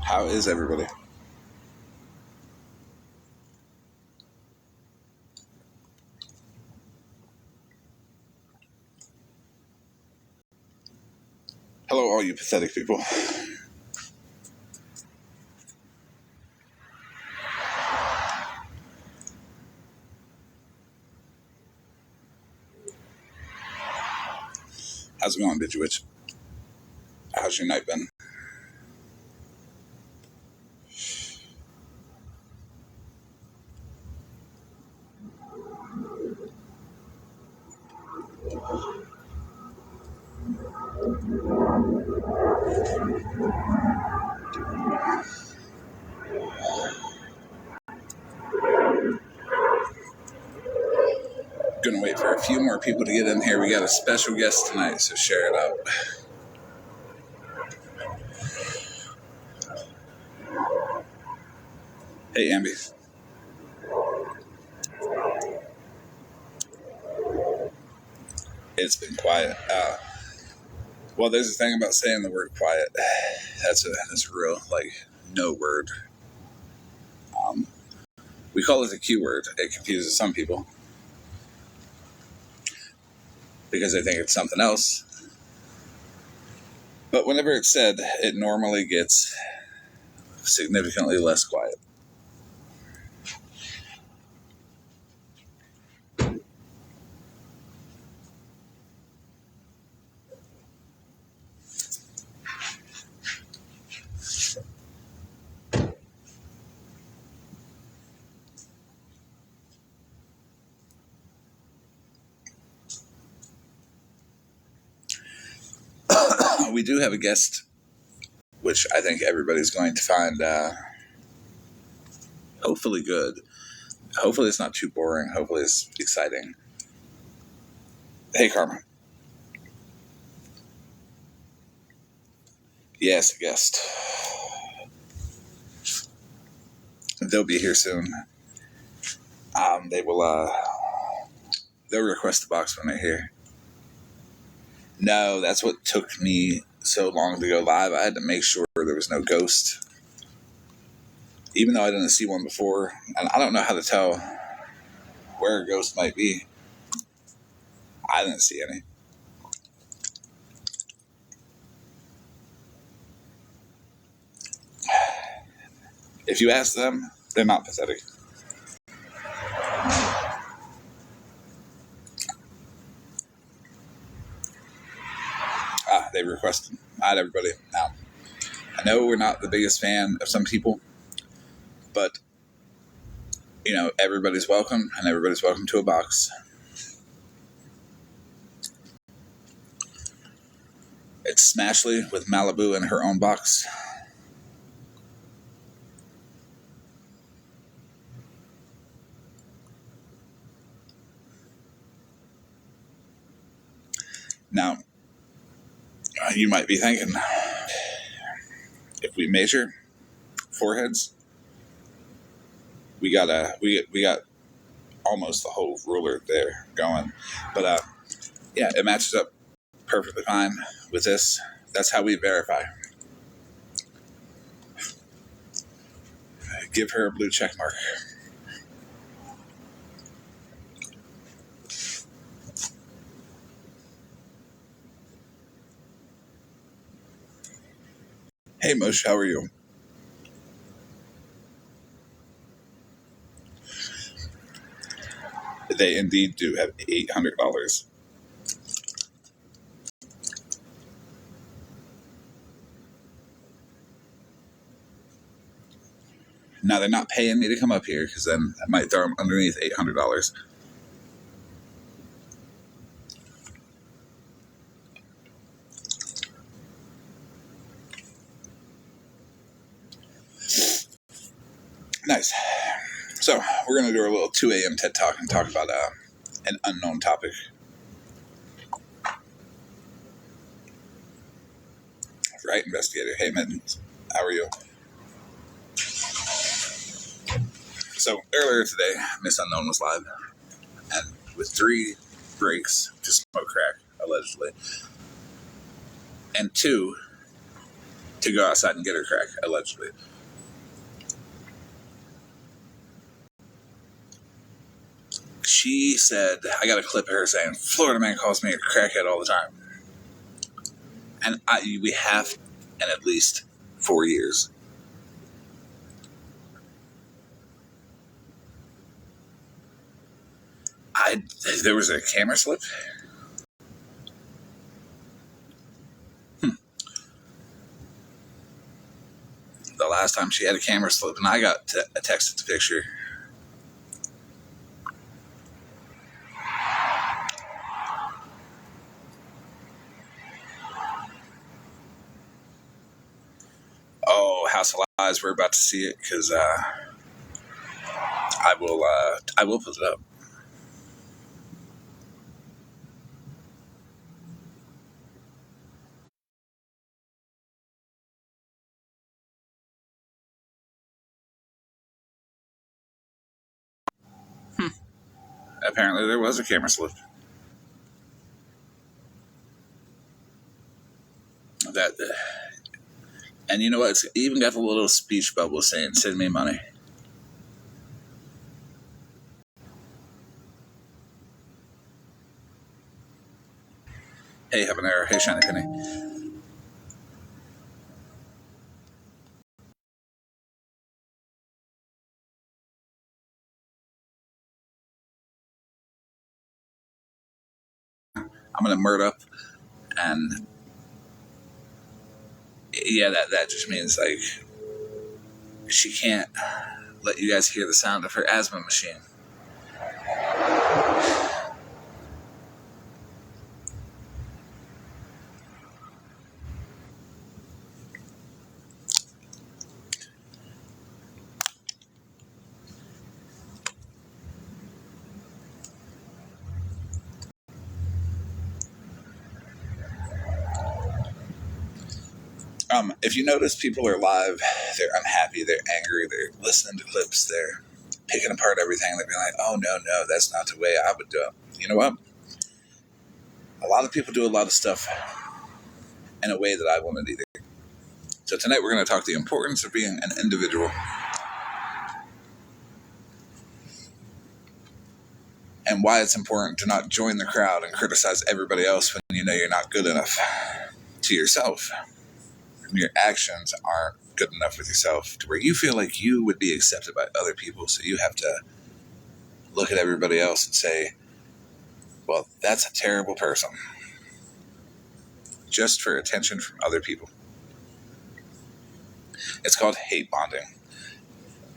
How is everybody? Hello, all you pathetic people. How's it going, Did you Witch? How's your night been? Gonna wait for a few more people to get in here. We got a special guest tonight, so share it out. Hey, Amby. It's been quiet. Well, there's a thing about saying the word quiet. That's a real, no word. We call it a Q word. It confuses some people because they think it's something else. But whenever it's said, it normally gets significantly less quiet. We do have a guest, which I think everybody's going to find hopefully good. Hopefully it's not too boring. Hopefully it's exciting. Hey, Karma. Yes, a guest. They'll be here soon. They'll request the box when they're here. No, that's what took me so long to go live. I had to make sure there was no ghost. Even though I didn't see one before, and I don't know how to tell where a ghost might be. I didn't see any. If you ask them, they're not pathetic. They requested. All right, everybody. Now, I know we're not the biggest fan of some people, but, everybody's welcome, and everybody's welcome to a box. It's Smashley with Malibu in her own box. Now, you might be thinking, if we measure foreheads, we got almost the whole ruler there going. But yeah, it matches up perfectly fine with this. That's how we verify. Give her a blue check mark. Hey, Mosh, how are you? They indeed do have $800. Now, they're not paying me to come up here because then I might throw them underneath $800. Nice. So, we're going to do a little 2 a.m. TED Talk and talk about an unknown topic. Right, investigator? Hey, Mittens. How are you? So, earlier today, Miss Unknown was live, and with 3 breaks to smoke crack, allegedly, and 2 to go outside and get her crack, allegedly. She said, I got a clip of her saying, Florida man calls me a crackhead all the time. And we have in at least 4 years. There was a camera slip. The last time she had a camera slip, and I got a texted picture. Oh, House of Lies, we're about to see it because I will put it up. Apparently, there was a camera slip. That, and you know what? It's even got a little speech bubble saying, "Send me money." Hey, Habanero. Hey, Shiny Penny. I'm gonna murder up, and yeah, that just means like she can't let you guys hear the sound of her asthma machine. If you notice, people are live, they're unhappy, they're angry, they're listening to clips, they're picking apart everything. They're being like, "Oh no, that's not the way I would do it." You know what? A lot of people do a lot of stuff in a way that I wouldn't either. So tonight we're going to talk the importance of being an individual and why it's important to not join the crowd and criticize everybody else when you know you're not good enough to yourself. Your actions aren't good enough with yourself to where you feel like you would be accepted by other people. So you have to look at everybody else and say, well, that's a terrible person. Just for attention from other people. It's called hate bonding.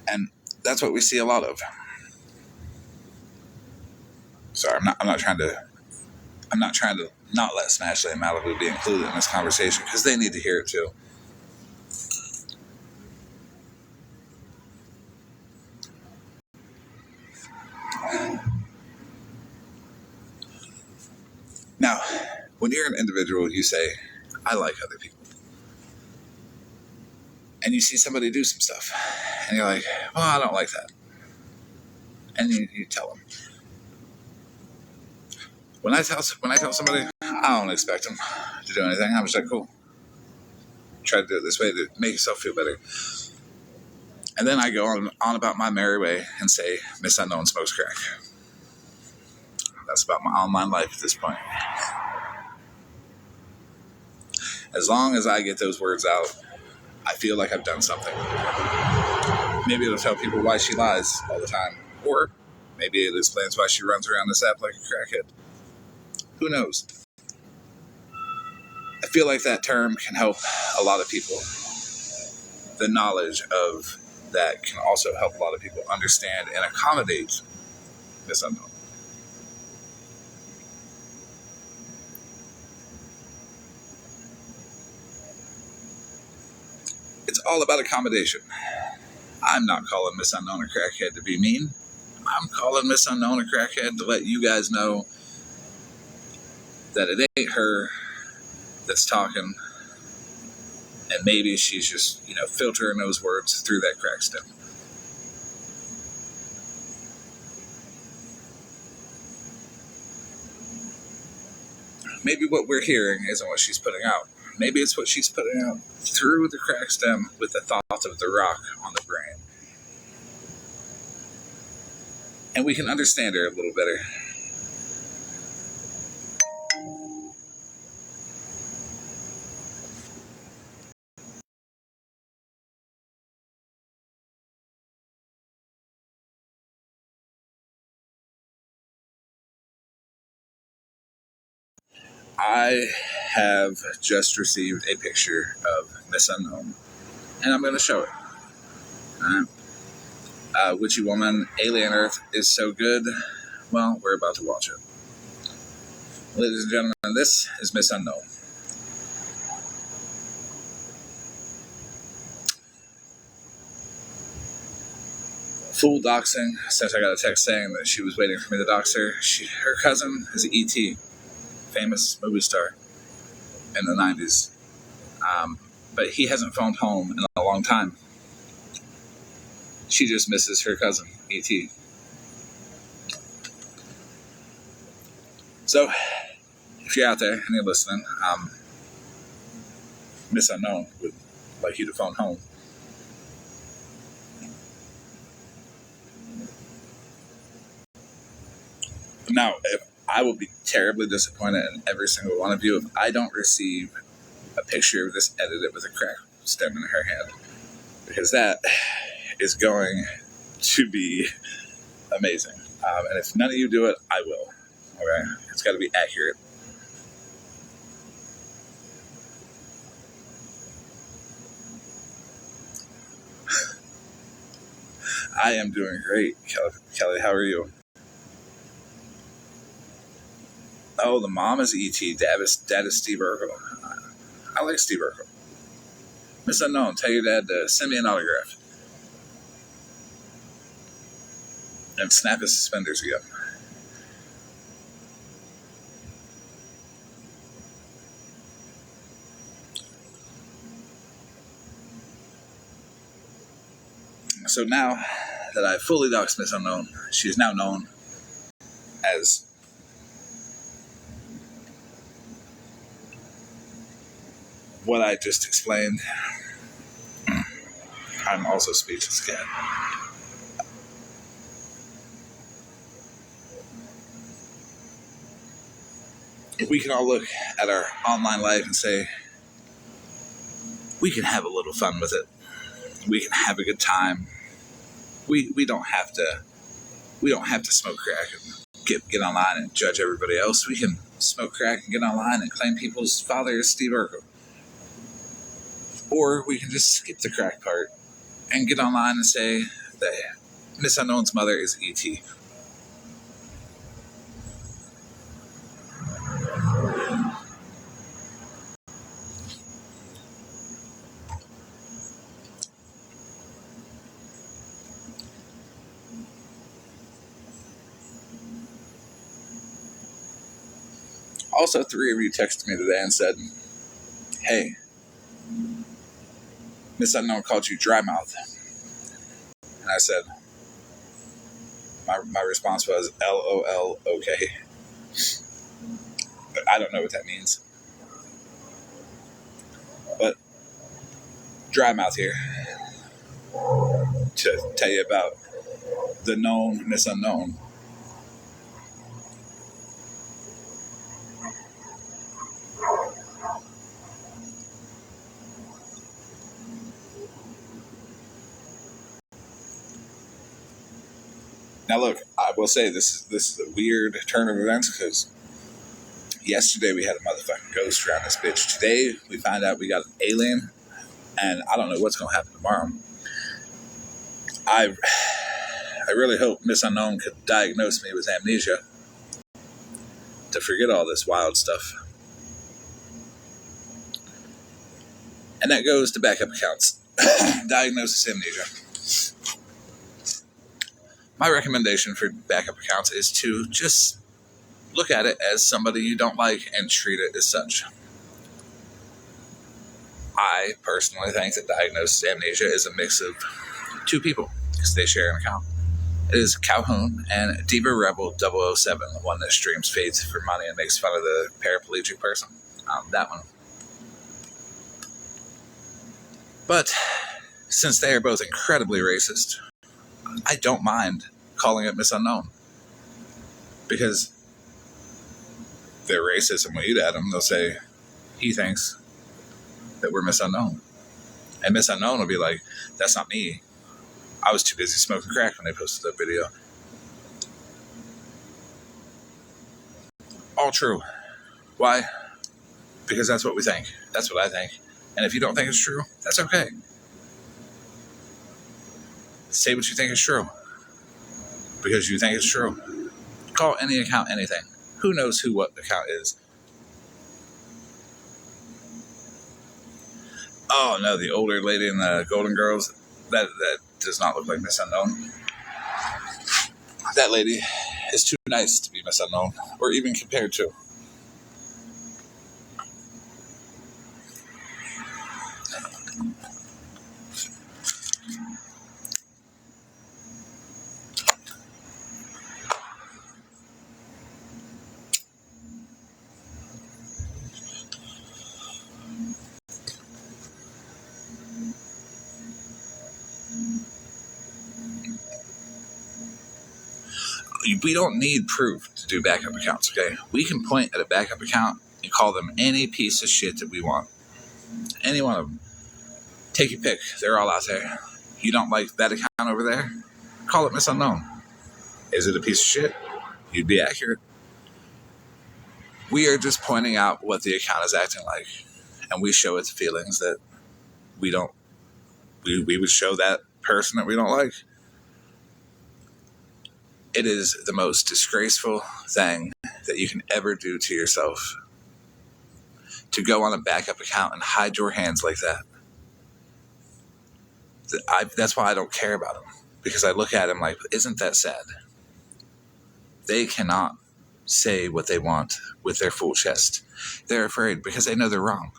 And that's what we see a lot of. Sorry, I'm not trying to not let Smashley and Malibu be included in this conversation because they need to hear it too. Now, when you're an individual, you say, I like other people. And you see somebody do some stuff. And you're like, well, I don't like that. And you tell them. When I tell somebody, I don't expect them to do anything. I'm just like, cool. Try to do it this way to make yourself feel better. And then I go on about my merry way and say, Miss Unknown smokes crack. That's about my online life at this point. As long as I get those words out, I feel like I've done something. Maybe it'll tell people why she lies all the time. Or maybe it explains why she runs around this app like a crackhead. Who knows? I feel like that term can help a lot of people. The knowledge of that can also help a lot of people understand and accommodate this unknown. It's all about accommodation. I'm not calling Miss Unknown a crackhead to be mean. I'm calling Miss Unknown a crackhead to let you guys know that it ain't her that's talking, and maybe she's just, filtering those words through that crack stem. Maybe what we're hearing isn't what she's putting out. maybe it's what she's putting out through the crack stem with the thought of the rock on the brain. And we can understand her a little better. I have just received a picture of Miss Unknown, and I'm going to show it. Witchy Woman, Alien Earth is so good. Well, we're about to watch it. Ladies and gentlemen, this is Miss Unknown. Full doxing, since I got a text saying that she was waiting for me to dox her. Her cousin is E.T., famous movie star in the 90s. But he hasn't phoned home in a long time. She just misses her cousin, E.T. So, if you're out there and you're listening, Miss Unknown would like you to phone home. Now, I will be terribly disappointed in every single one of you if I don't receive a picture of this edited with a crack stem in her hand. Because that is going to be amazing. And if none of you do it, I will. Okay? It's got to be accurate. I am doing great, Kelly. How are you? Oh, the mom is E.T. Dad is Steve Urkel. I like Steve Urkel. Miss Unknown, tell your dad to send me an autograph. And snap his suspenders again. So now that I've fully doxed Miss Unknown, she is now known as what I just explained. I'm also speechless again. If we can all look at our online life and say, we can have a little fun with it. We can have a good time. We don't have to smoke crack and get online and judge everybody else. We can smoke crack and get online and claim people's father is Steve Urkel. Or we can just skip the crack part and get online and say that Miss Unknown's mother is E.T. Also, 3 of you texted me today and said, hey, Miss Unknown called you dry mouth. And I said, my response was LOL, okay. But I don't know what that means. But dry mouth here to tell you about the known Miss Unknown. Now look, I will say this is a weird turn of events because yesterday we had a motherfucking ghost around this bitch. Today we find out we got an alien, and I don't know what's gonna happen tomorrow. I really hope Miss Unknown could diagnose me with amnesia to forget all this wild stuff. And that goes to backup accounts. Diagnosis amnesia. My recommendation for backup accounts is to just look at it as somebody you don't like and treat it as such. I personally think that diagnosis amnesia is a mix of 2 people because they share an account. It is Calhoun and Diva Rebel 007, the one that streams fades for money and makes fun of the paraplegic person. That one. But since they are both incredibly racist, I don't mind calling it Miss Unknown. Because they're racist and we eat at them, they'll say, he thinks that we're Miss Unknown. And Miss Unknown will be like, that's not me. I was too busy smoking crack when they posted that video. All true. Why? Because that's what we think. That's what I think. And if you don't think it's true, that's okay. Say what you think is true. Because you think it's true. Call any account anything. Who knows who what account is? Oh no, the older lady in the Golden Girls, that does not look like Miss Unknown. That lady is too nice to be Miss Unknown, or even compared to. We don't need proof to do backup accounts, okay? We can point at a backup account and call them any piece of shit that we want. Any one of them. Take your pick. They're all out there. You don't like that account over there? Call it Miss Unknown. Is it a piece of shit? You'd be accurate. We are just pointing out what the account is acting like. And we show its feelings that we don't. We would show that person that we don't like. It is the most disgraceful thing that you can ever do to yourself. To go on a backup account and hide your hands like that. That's why I don't care about them. Because I look at them like, isn't that sad? They cannot say what they want with their full chest. They're afraid because they know they're wrong.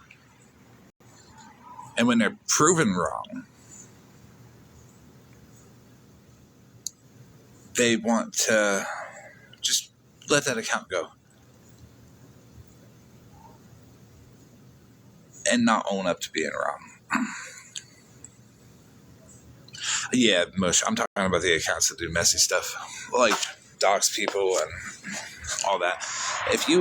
And when they're proven wrong, they want to just let that account go. And not own up to being wrong. Yeah, mush. I'm talking about the accounts that do messy stuff. Like dox people and all that. If you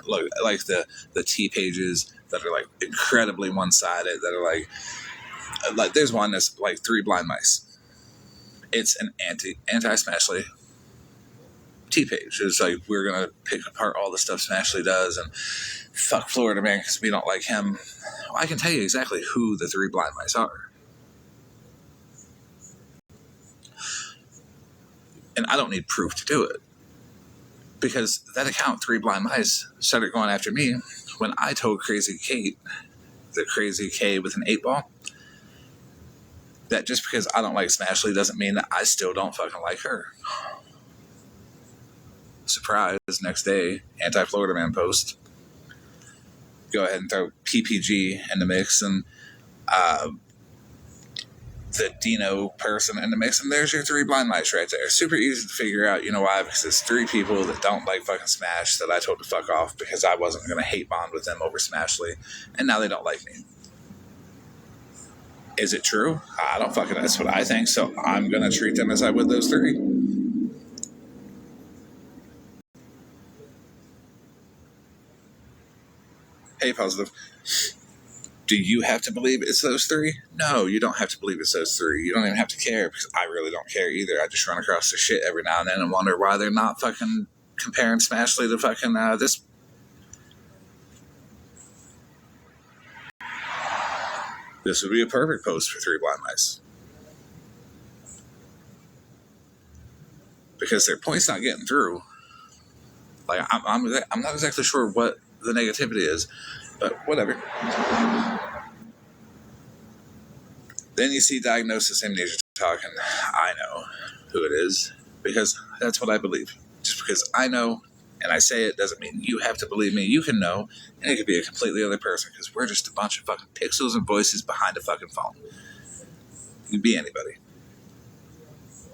look like the T pages that are like incredibly one-sided, that are like there's one that's like 3 blind mice. It's an anti-Smashly T page. It's like, we're gonna pick apart all the stuff Smashly does and fuck Florida Man because we don't like him. Well, I can tell you exactly who the 3 blind mice are. And I don't need proof to do it. Because that account, 3 Blind Mice, started going after me when I told Crazy Kate, the Crazy K with an 8 ball, that just because I don't like Smashly doesn't mean that I still don't fucking like her. Surprise, next day, anti-Florida Man post. Go ahead and throw PPG in the mix and the Dino person in the mix, and there's your 3 blind mice right there. Super easy to figure out. You know why? Because it's 3 people that don't like fucking Smash that I told to fuck off because I wasn't going to hate bond with them over Smashly, and now they don't like me. Is it true? I don't fucking know. That's what I think, so I'm going to treat them as I would those 3. Hey, Positive. Do you have to believe it's those 3? No, you don't have to believe it's those 3. You don't even have to care because I really don't care either. I just run across the shit every now and then and wonder why they're not fucking comparing Smashly to fucking this. This would be a perfect post for 3 blind mice. Because their point's not getting through. Like, I'm not exactly sure what the negativity is, but whatever. Then you see Diagnosis Amnesia talking. I know who it is because that's what I believe. Just because I know and I say it doesn't mean you have to believe me. You can know, and it could be a completely other person because we're just a bunch of fucking pixels and voices behind a fucking phone. You can be anybody.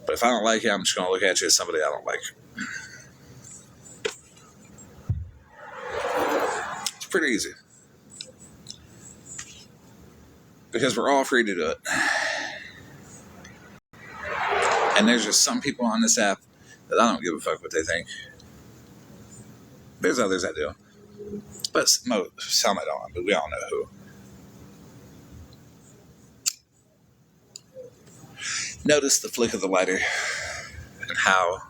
But if I don't like you, I'm just going to look at you as somebody I don't like. It's pretty easy. because we're all free to do it. And there's just some people on this app that I don't give a fuck what they think. There's others that do, but some I don't. But we all know who. Notice the flick of the lighter and how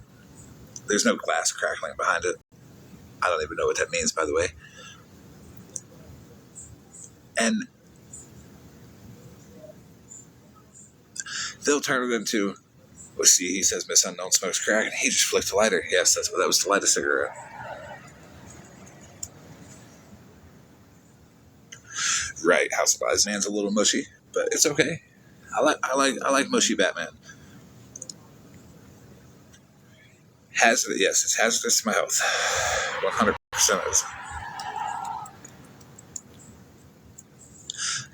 there's no glass crackling behind it. I don't even know what that means, by the way. And they'll turn it into, well, see, he says Miss Unknown smokes crack, and he just flicked the lighter. Yes, that was to light a cigarette. Right, House of Lies man's a little mushy, but it's okay. I like mushy Batman. Hazardous, yes, it's hazardous to my health. 100% is.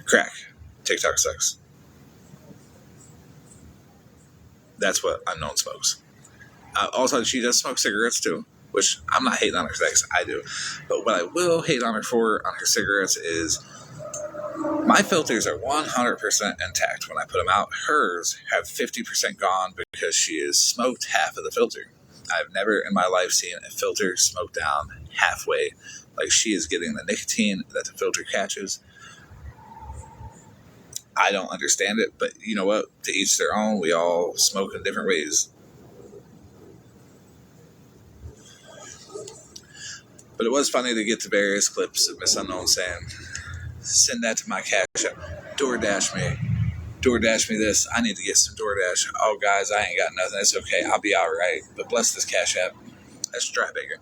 Crack. TikTok sucks. That's what Unknown smokes. Also, she does smoke cigarettes too, which I'm not hating on her because I do. But what I will hate on her for on her cigarettes is my filters are 100% intact when I put them out. Hers have 50% gone because she has smoked half of the filter. I've never in my life seen a filter smoke down halfway. Like, she is getting the nicotine that the filter catches. I don't understand it, but you know what? To each their own. We all smoke in different ways. But it was funny to get to various clips of Miss Unknown saying, send that to my cash app. DoorDash me. DoorDash me this. I need to get some DoorDash. Oh, guys, I ain't got nothing. It's okay. I'll be all right. But bless this cash app. That's dry bigger.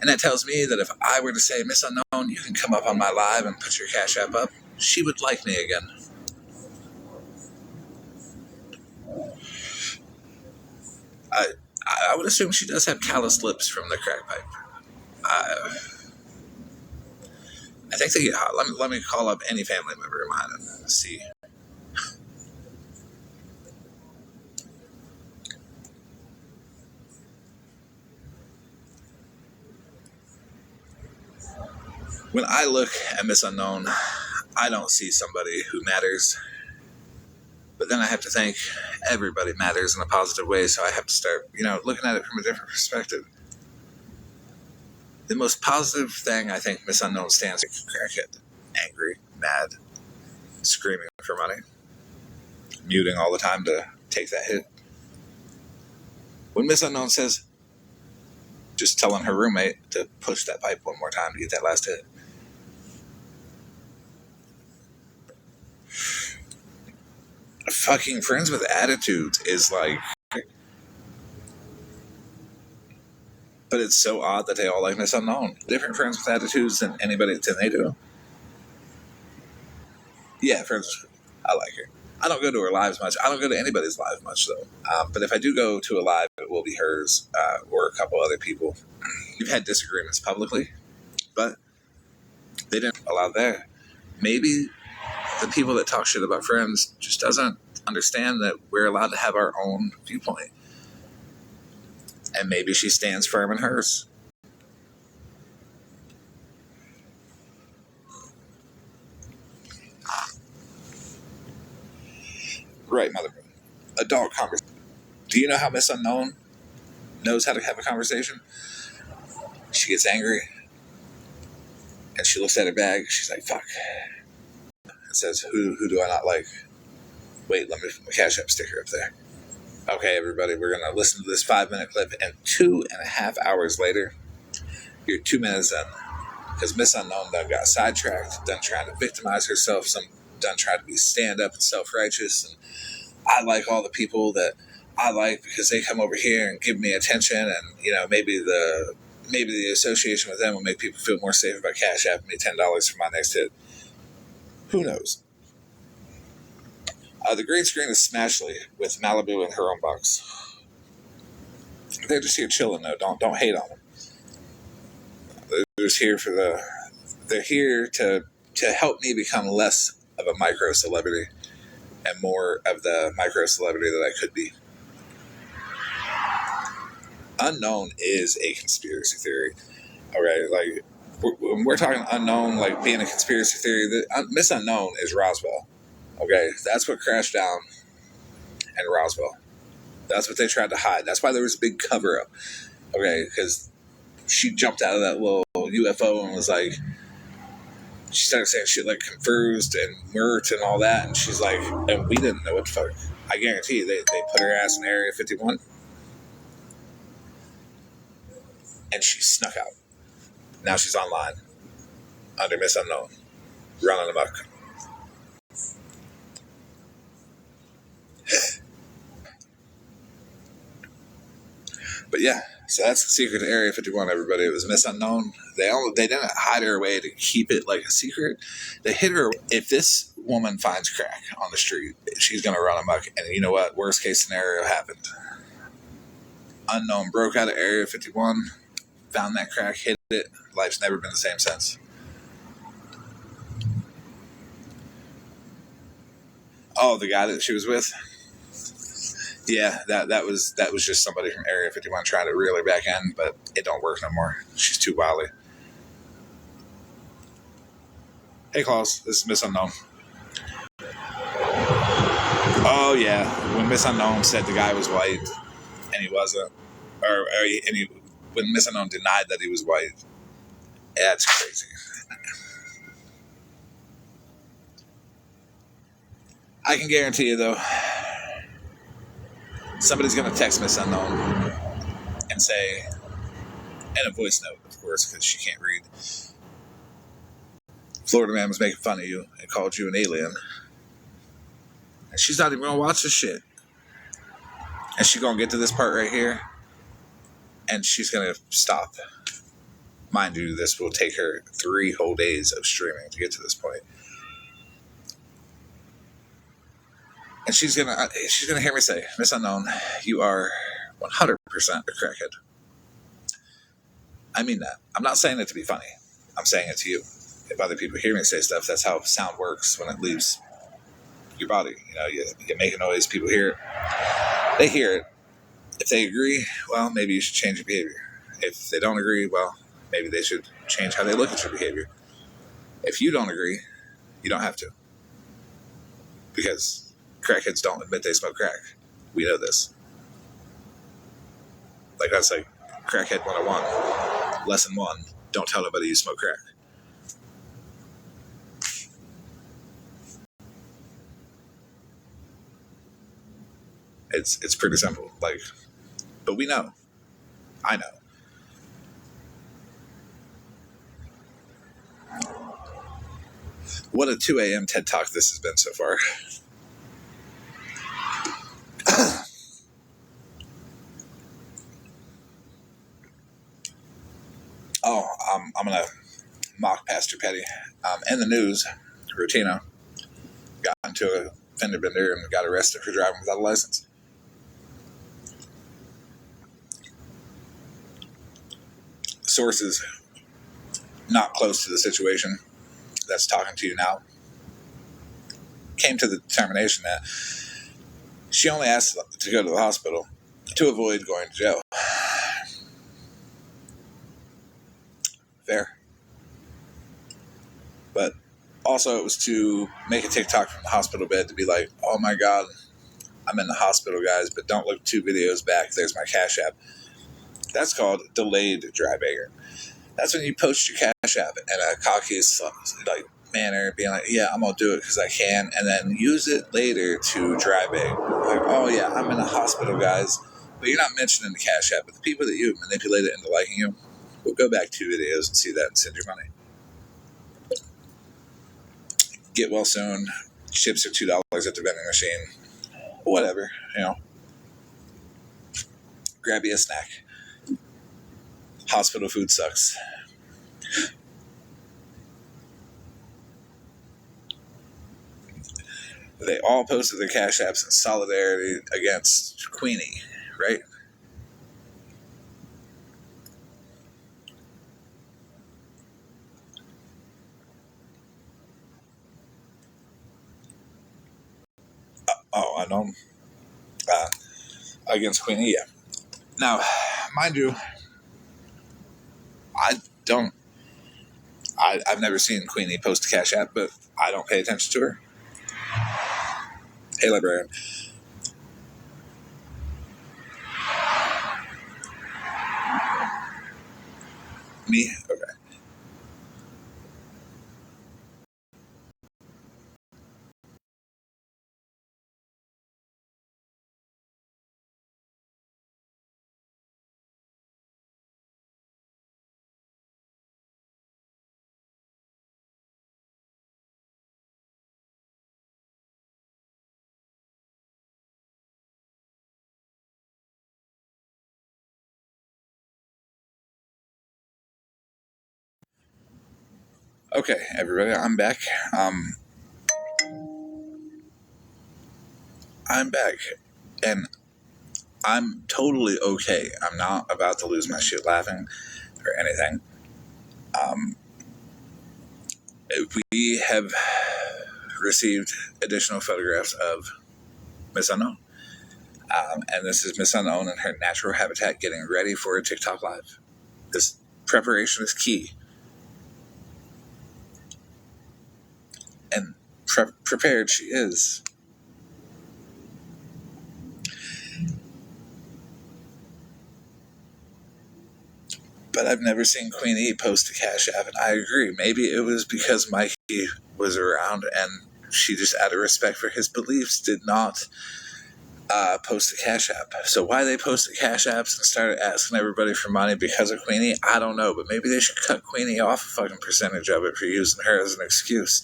And that tells me that if I were to say, Miss Unknown, you can come up on my live and put your cash app up, she would like me again. I would assume she does have calloused lips from the crack pipe. I think they get hot. Let me call up any family member of mine and see. When I look at Miss Unknown, I don't see somebody who matters. But then I have to think everybody matters in a positive way, so I have to start, looking at it from a different perspective. The most positive thing I think Miss Unknown stands for: crackhead, angry, mad, screaming for money, muting all the time to take that hit. When Miss Unknown says, just telling her roommate to push that pipe one more time to get that last hit. Fucking friends with attitudes is like, but it's so odd that they all like Miss Unknown. Different friends with attitudes than anybody than they do. Yeah, friends. I like her. I don't go to her lives much. I don't go to anybody's live much though. But if I do go to a live, it will be hers or a couple other people. We've had disagreements publicly, but they didn't allow that. Maybe the people that talk shit about friends just doesn't understand that we're allowed to have our own viewpoint. And maybe she stands firm in hers. Right, Mother Moon. Adult conversation. Do you know how Miss Unknown knows how to have a conversation? She gets angry and she looks at her bag. She's like, fuck. And says, who do I not like? Wait, let me put my Cash App sticker up there. Okay, everybody, we're going to listen to this 5-minute clip. And 2.5 hours later, you're 2 minutes in. Because Miss Unknown done got sidetracked, done trying to victimize herself, done trying to be stand up and self-righteous. And I like all the people that I like because they come over here and give me attention. And, maybe the association with them will make people feel more safe about Cash App me $10 for my next hit. Who knows? The green screen is Smashly with Malibu in her own box. They're just here chilling though. Don't hate on them. They're just here they're here to help me become less of a micro celebrity and more of the micro celebrity that I could be. Unknown is a conspiracy theory. Okay, like, We're talking unknown, like being a conspiracy theory. The Miss Unknown is Roswell. Okay, that's what crashed down in Roswell. That's what they tried to hide. That's why there was a big cover up. Okay, because she jumped out of that little UFO and was like, she started saying shit like confused and mert and all that, and she's like, and we didn't know what the fuck. I guarantee you, they put her ass in Area 51, and she snuck out. Now she's online under Miss Unknown, running amok. But yeah, so that's the secret to Area 51. Everybody, it was Miss Unknown. They didn't hide her away to keep it like a secret. They hid her. If this woman finds crack on the street, she's gonna run amok. And you know what? Worst case scenario happened. Unknown broke out of Area 51, found that crack, hit it. Life's never been the same since. Oh, the guy that she was with. Yeah, that was just somebody from Area 51 trying to reel her back in, but it don't work no more. She's too wily. Hey, Claus, this is Miss Unknown. Oh yeah, when Miss Unknown said the guy was white and he wasn't, when Miss Unknown denied that he was white, that's crazy. I can guarantee you though, somebody's gonna text Miss Unknown and say, in a voice note, of course, because she can't read, Florida man was making fun of you and called you an alien, and she's not even gonna watch this shit, and she's gonna get to this part right here, and she's gonna stop. Mind you, this will take her 3 whole days of streaming to get to this point. And she's gonna hear me say, Miss Unknown, you are 100% a crackhead. I mean that. I'm not saying it to be funny. I'm saying it to you. If other people hear me say stuff, that's how sound works when it leaves your body. You know, you make a noise, people hear it. They hear it. If they agree, well, maybe you should change your behavior. If they don't agree, well, maybe they should change how they look at your behavior. If you don't agree, you don't have to. Because crackheads don't admit they smoke crack. We know this. Like that's like crackhead 101. Lesson 1, don't tell nobody you smoke crack. It's pretty simple. Like, but we know. I know. What a 2 a.m. TED Talk this has been so far. Oh, I'm going to mock Pastor Petty. In the news, Rotino got into a fender bender and got arrested for driving without a license. Sources not close to the situation that's talking to you now came to the determination that she only asked to go to the hospital to avoid going to jail. Fair. But also it was to make a TikTok from the hospital bed to be like, oh my God, I'm in the hospital, guys, but don't look 2 videos back. There's my Cash App. That's called delayed dry bagger. That's when you post your Cash App in a cocky like manner, being like, yeah, I'm gonna do it because I can, and then use it later to dry bag. Like, oh yeah, I'm in a hospital, guys, but you're not mentioning the Cash App. But the people that you manipulated into liking you will go back 2 videos and see that and send your money. Get well soon. Chips are $2 at the vending machine. Whatever, you know. Grab you a snack. Hospital food sucks. They all posted their Cash Apps in solidarity against Queenie, right? Oh, I know. Against Queenie, yeah. Now, mind you, I don't I've never seen Queenie post a Cash App, but I don't pay attention to her. Hey, librarian. Me? Okay. Okay, everybody, I'm back. I'm back, and I'm totally okay. I'm not about to lose my shit laughing or anything. Um, we have received additional photographs of Miss Unknown. And this is Miss Unknown in her natural habitat getting ready for a TikTok live. This preparation is key. And prepared she is. But I've never seen Queen E post a Cash App, and I agree. Maybe it was because Mikey was around and she just, out of respect for his beliefs, did not post a Cash App. So why they posted Cash Apps and started asking everybody for money because of Queenie, I don't know. But maybe they should cut Queenie off a fucking percentage of it for using her as an excuse.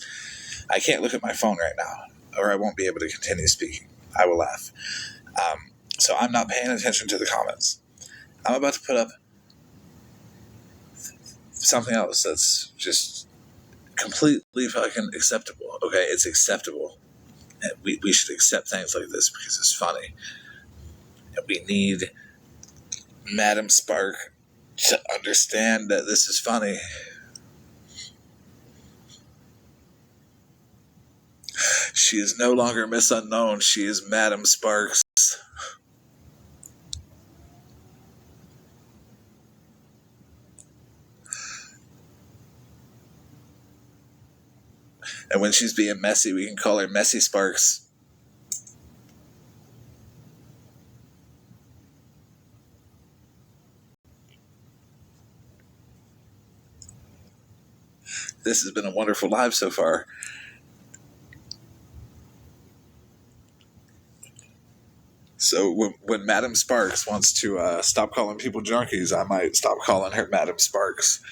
I can't look at my phone right now, or I won't be able to continue speaking. I will laugh. So I'm not paying attention to the comments. I'm about to put up something else that's just completely fucking acceptable. Okay, it's acceptable. And we should accept things like this because it's funny. And we need Madam Spark to understand that this is funny. She is no longer Miss Unknown. She is Madam Sparks. And when she's being messy, we can call her Messy Sparks. This has been a wonderful live so far. So when Madam Sparks wants to stop calling people junkies, I might stop calling her Madam Sparks.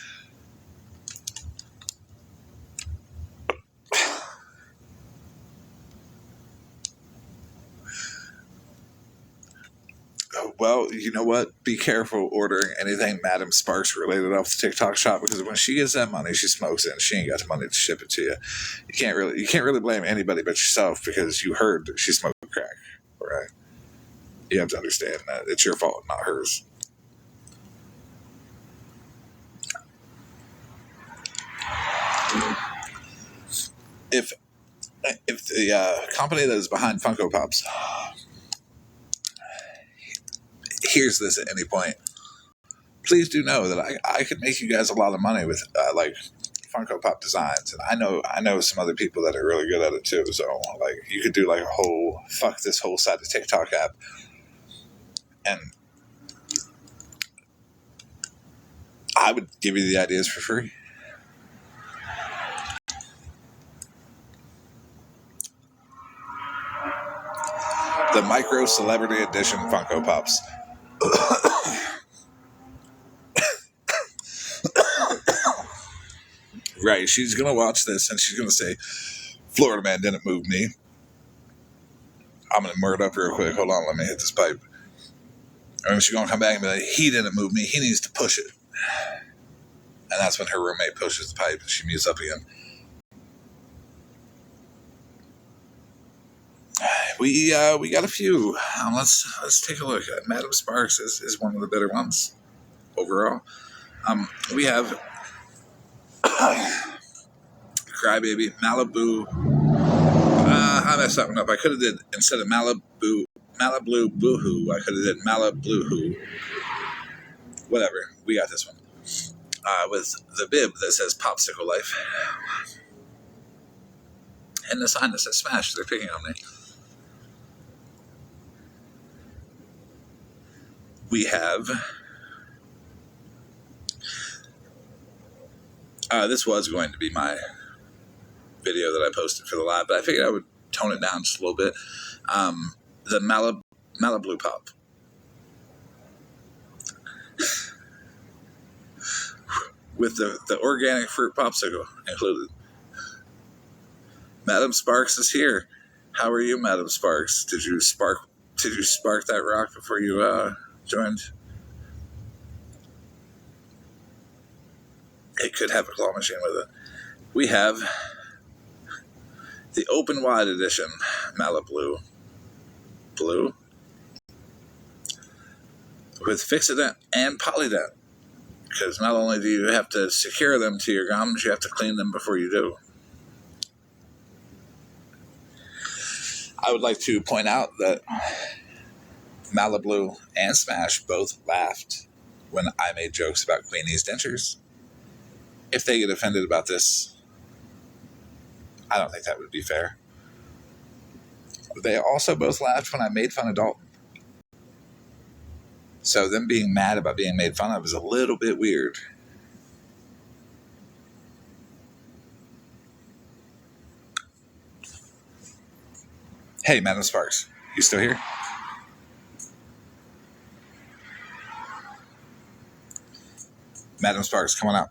Well, you know what? Be careful ordering anything Madam Sparks related off the TikTok shop, because when she gets that money, she smokes it and she ain't got the money to ship it to you. You can't really blame anybody but yourself because you heard that she smoked crack, right? You have to understand that it's your fault, not hers. If the company that is behind Funko Pops hears this at any point, please do know that I could make you guys a lot of money with like Funko Pop designs, and I know some other people that are really good at it too. So like you could do like a whole fuck this whole side of TikTok app, and I would give you the ideas for free. The micro celebrity edition Funko Pops. Right, she's gonna watch this and she's gonna say, "Florida man didn't move me." I'm gonna murder up real quick. Hold on, let me hit this pipe. And she's gonna come back and be like, "He didn't move me. He needs to push it." And that's when her roommate pushes the pipe and she mutes up again. We got a few. Let's take a look. Madam Sparks is one of the better ones overall. We have Crybaby, Malibu. I messed that one up. I could have did, instead of Malibu Boohoo, I could have did Malibu Whatever. We got this one. with the bib that says Popsicle Life and the sign that says Smash. They're picking on me. We have. This was going to be my video that I posted for the live, but I figured I would tone it down just a little bit. The Malibu Pop. With the organic fruit popsicle included. Madam Sparks is here. How are you, Madam Sparks? Did you spark that rock before you joined? It could have a claw machine with it. We have the open wide edition Malibu Blue with Fixident and Polydent. Because not only do you have to secure them to your gums, you have to clean them before you do. I would like to point out that Malibu and Smash both laughed when I made jokes about Queenie's dentures. If they get offended about this, I don't think that would be fair. They also both laughed when I made fun of Dalton. So them being mad about being made fun of is a little bit weird. Hey, Madam Sparks, you still here? Madam Sparks, come on out.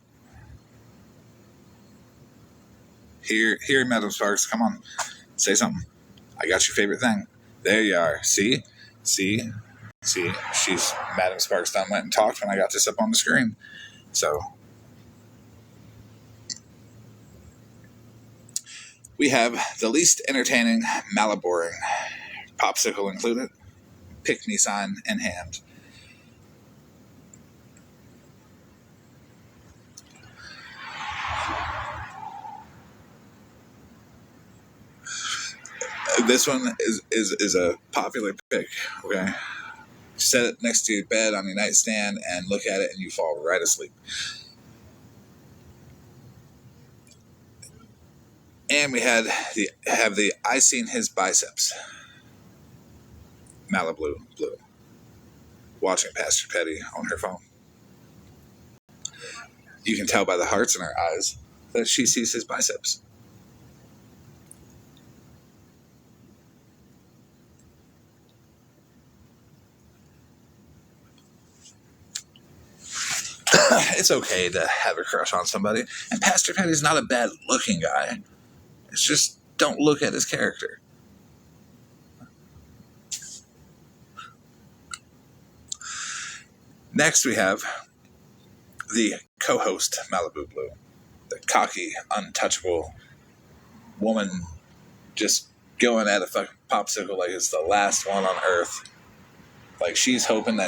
Here, Madam Sparks, come on. Say something. I got your favorite thing. There you are. See? She's Madam Sparks done went and talked when I got this up on the screen. So we have the least entertaining Maliboring popsicle included, pick me sign in hand. This one is a popular pick, okay? Set it next to your bed on your nightstand and look at it and you fall right asleep. And we have the I seen his biceps. Malibu Blue. Watching Pastor Petty on her phone. You can tell by the hearts in her eyes that she sees his biceps. It's okay to have a crush on somebody. And Pastor Petty's not a bad looking guy. It's just don't look at his character. Next we have the co-host Malibu Blue. The cocky, untouchable woman just going at a fucking popsicle like it's the last one on earth. Like she's hoping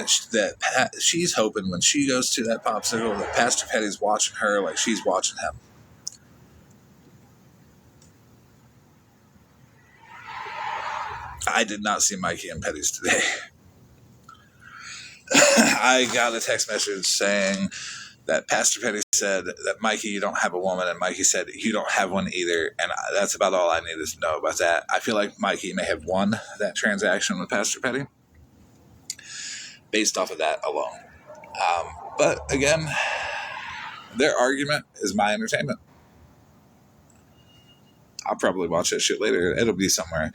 she's hoping when she goes to that popsicle that Pastor Petty's watching her like she's watching him. I did not see Mikey and Petty's today. I got a text message saying that Pastor Petty said that Mikey, you don't have a woman, and Mikey said you don't have one either, and that's about all I needed to know about that. I feel like Mikey may have won that transaction with Pastor Petty based off of that alone. But again, their argument is my entertainment. I'll probably watch that shit later. It'll be somewhere.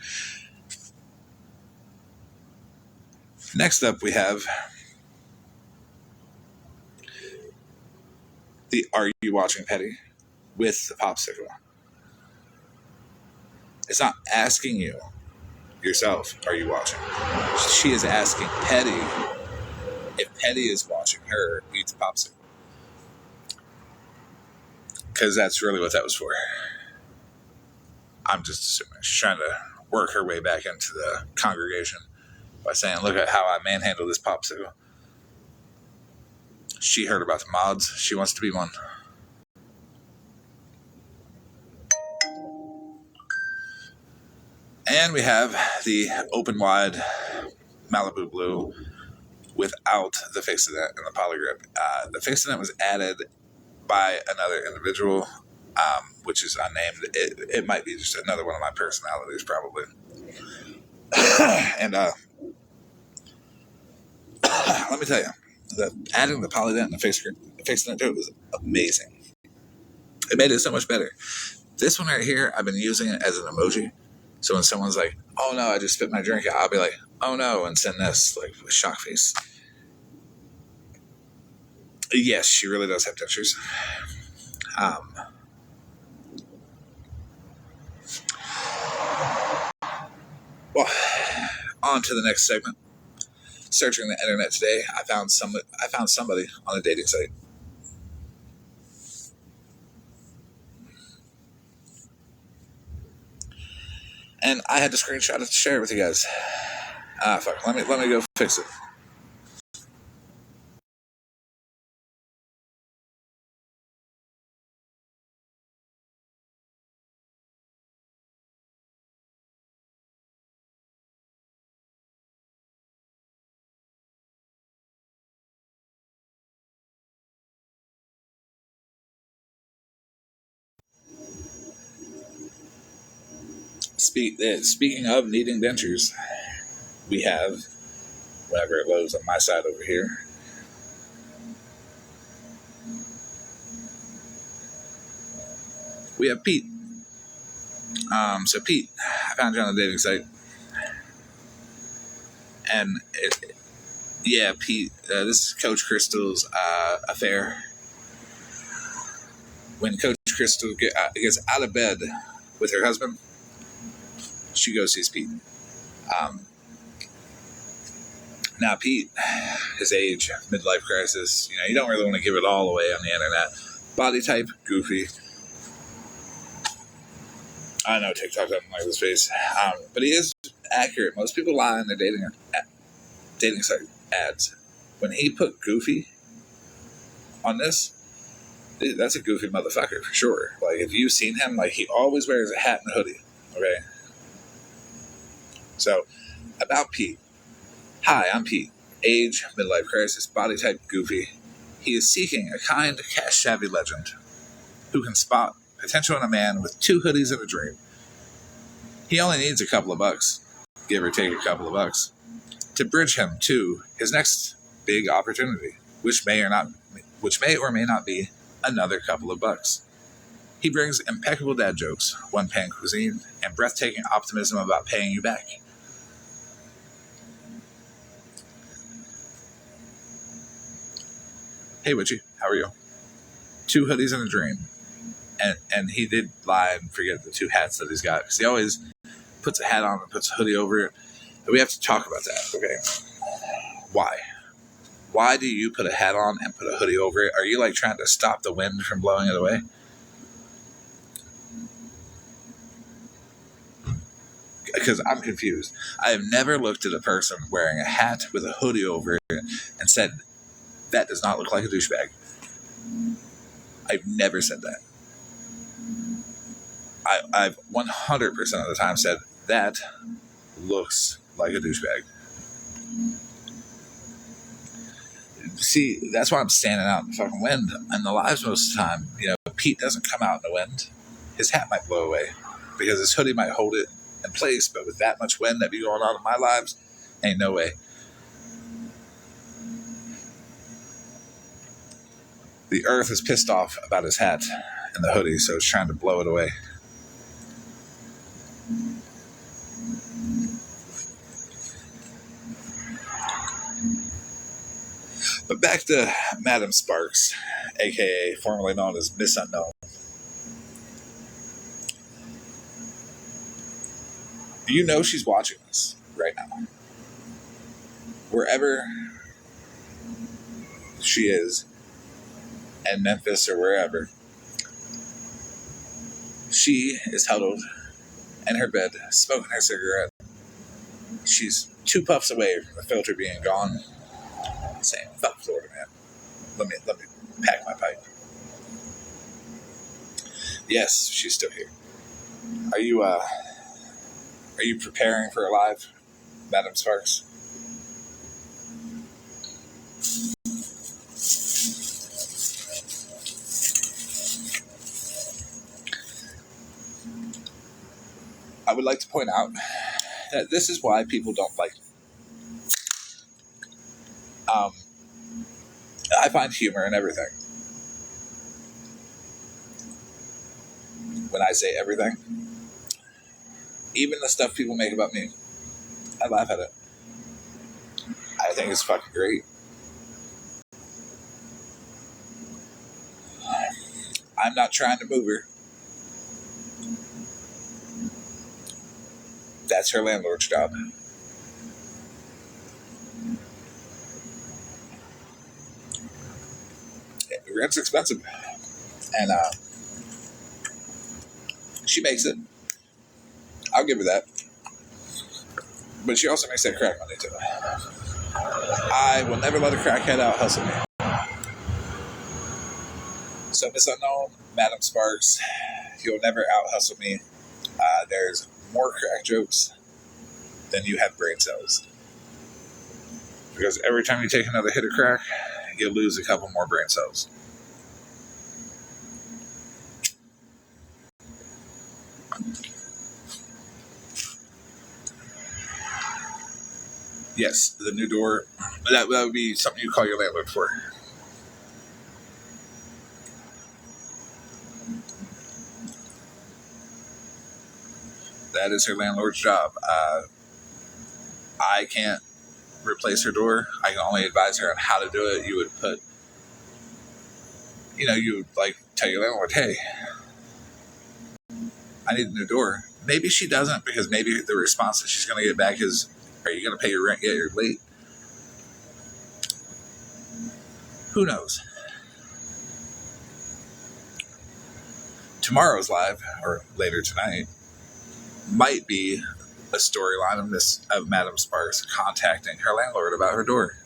Next up, we have the Are You Watching Petty with the popsicle. It's not asking you yourself, are you watching? She is asking Petty if Petty is watching her eat the popsicle. Because that's really what that was for. I'm just assuming she's trying to work her way back into the congregation by saying, look at how I manhandle this popsicle. She heard about the mods. She wants to be one. And we have the open wide Malibu Blue without the Fixident and the Polygrip. The Fixident was added by another individual, which is unnamed. It might be just another one of my personalities, probably. And let me tell you, adding the polydent and fixing it to it was amazing. It made it so much better. This one right here, I've been using it as an emoji. So when someone's like, "Oh no, I just spit my drink out," I'll be like, "Oh no," and send this like with shock face. Yes, she really does have dentures. Um, well, on to the next segment. Searching the internet today, I found somebody on a dating site. And I had to screenshot it to share it with you guys. Fuck. Let me go fix it. Speaking of needing dentures, we have whenever it loads on my side over here. We have Pete. So Pete, I found you on the dating site, and yeah, Pete. This is Coach Crystal's affair. When Coach Crystal gets out of bed with her husband, she goes sees Pete. Um, Now Pete, his age, midlife crisis. You don't really want to give it all away on the internet. Body type, goofy. I know TikTok doesn't like his face, but he is accurate. Most people lie in their dating site ads. When he put goofy on this, that's a goofy motherfucker for sure. Like if you've seen him, like he always wears a hat and a hoodie. Okay. So about Pete. Hi, I'm Pete. Age, midlife crisis, body type, goofy. He is seeking a kind, cash-savvy legend who can spot potential in a man with 2 hoodies and a dream. He only needs a couple of bucks, give or take a couple of bucks, to bridge him to his next big opportunity, which may or may not be another couple of bucks. He brings impeccable dad jokes, one-pan cuisine, and breathtaking optimism about paying you back. Hey, Witchy, how are you? 2 hoodies and a dream. And he did lie and forget the 2 hats that he's got, because he always puts a hat on and puts a hoodie over it. And we have to talk about that, okay? Why? Why do you put a hat on and put a hoodie over it? Are you like trying to stop the wind from blowing it away? Because I'm confused. I have never looked at a person wearing a hat with a hoodie over it and said, that does not look like a douchebag. I've never said that. I've 100% of the time said, that looks like a douchebag. See, that's why I'm standing out in the fucking wind. In the lives most of the time, Pete doesn't come out in the wind. His hat might blow away because his hoodie might hold it in place, but with that much wind that be going on in my lives, ain't no way. The earth is pissed off about his hat and the hoodie, so it's trying to blow it away. But back to Madam Sparks, aka formerly known as Miss Unknown. You know she's watching this right now. Wherever she is, in Memphis or wherever, she is huddled in her bed, smoking her cigarette. She's 2 puffs away from the filter being gone, saying, "Fuck Florida, man. Let me pack my pipe." Yes, she's still here. Are you preparing for a live, Madam Sparks? I would like to point out that this is why people don't like me. Um, I find humor in everything. When I say everything, even the stuff people make about me, I laugh at it. I think it's fucking great. I'm not trying to move her. That's her landlord's job. Rent's expensive, and she makes it. I'll give her that. But she also makes that crack money too. I will never let a crackhead out hustle me. So, Miss Unknown, Madam Sparks, you'll never out hustle me. There's more crack jokes than you have brain cells. Because every time you take another hit of crack, you'll lose a couple more brain cells. Yes, the new door. That would be something you call your landlord for. That is her landlord's job. I can't replace her door. I can only advise her on how to do it. You would put, you would like tell your landlord, hey, I need a new door. Maybe she doesn't, because maybe the response that she's going to get back is, are you going to pay your rent yet? You're late. Who knows? Tomorrow's live, or later tonight, might be a storyline of Madam Sparks contacting her landlord about her door.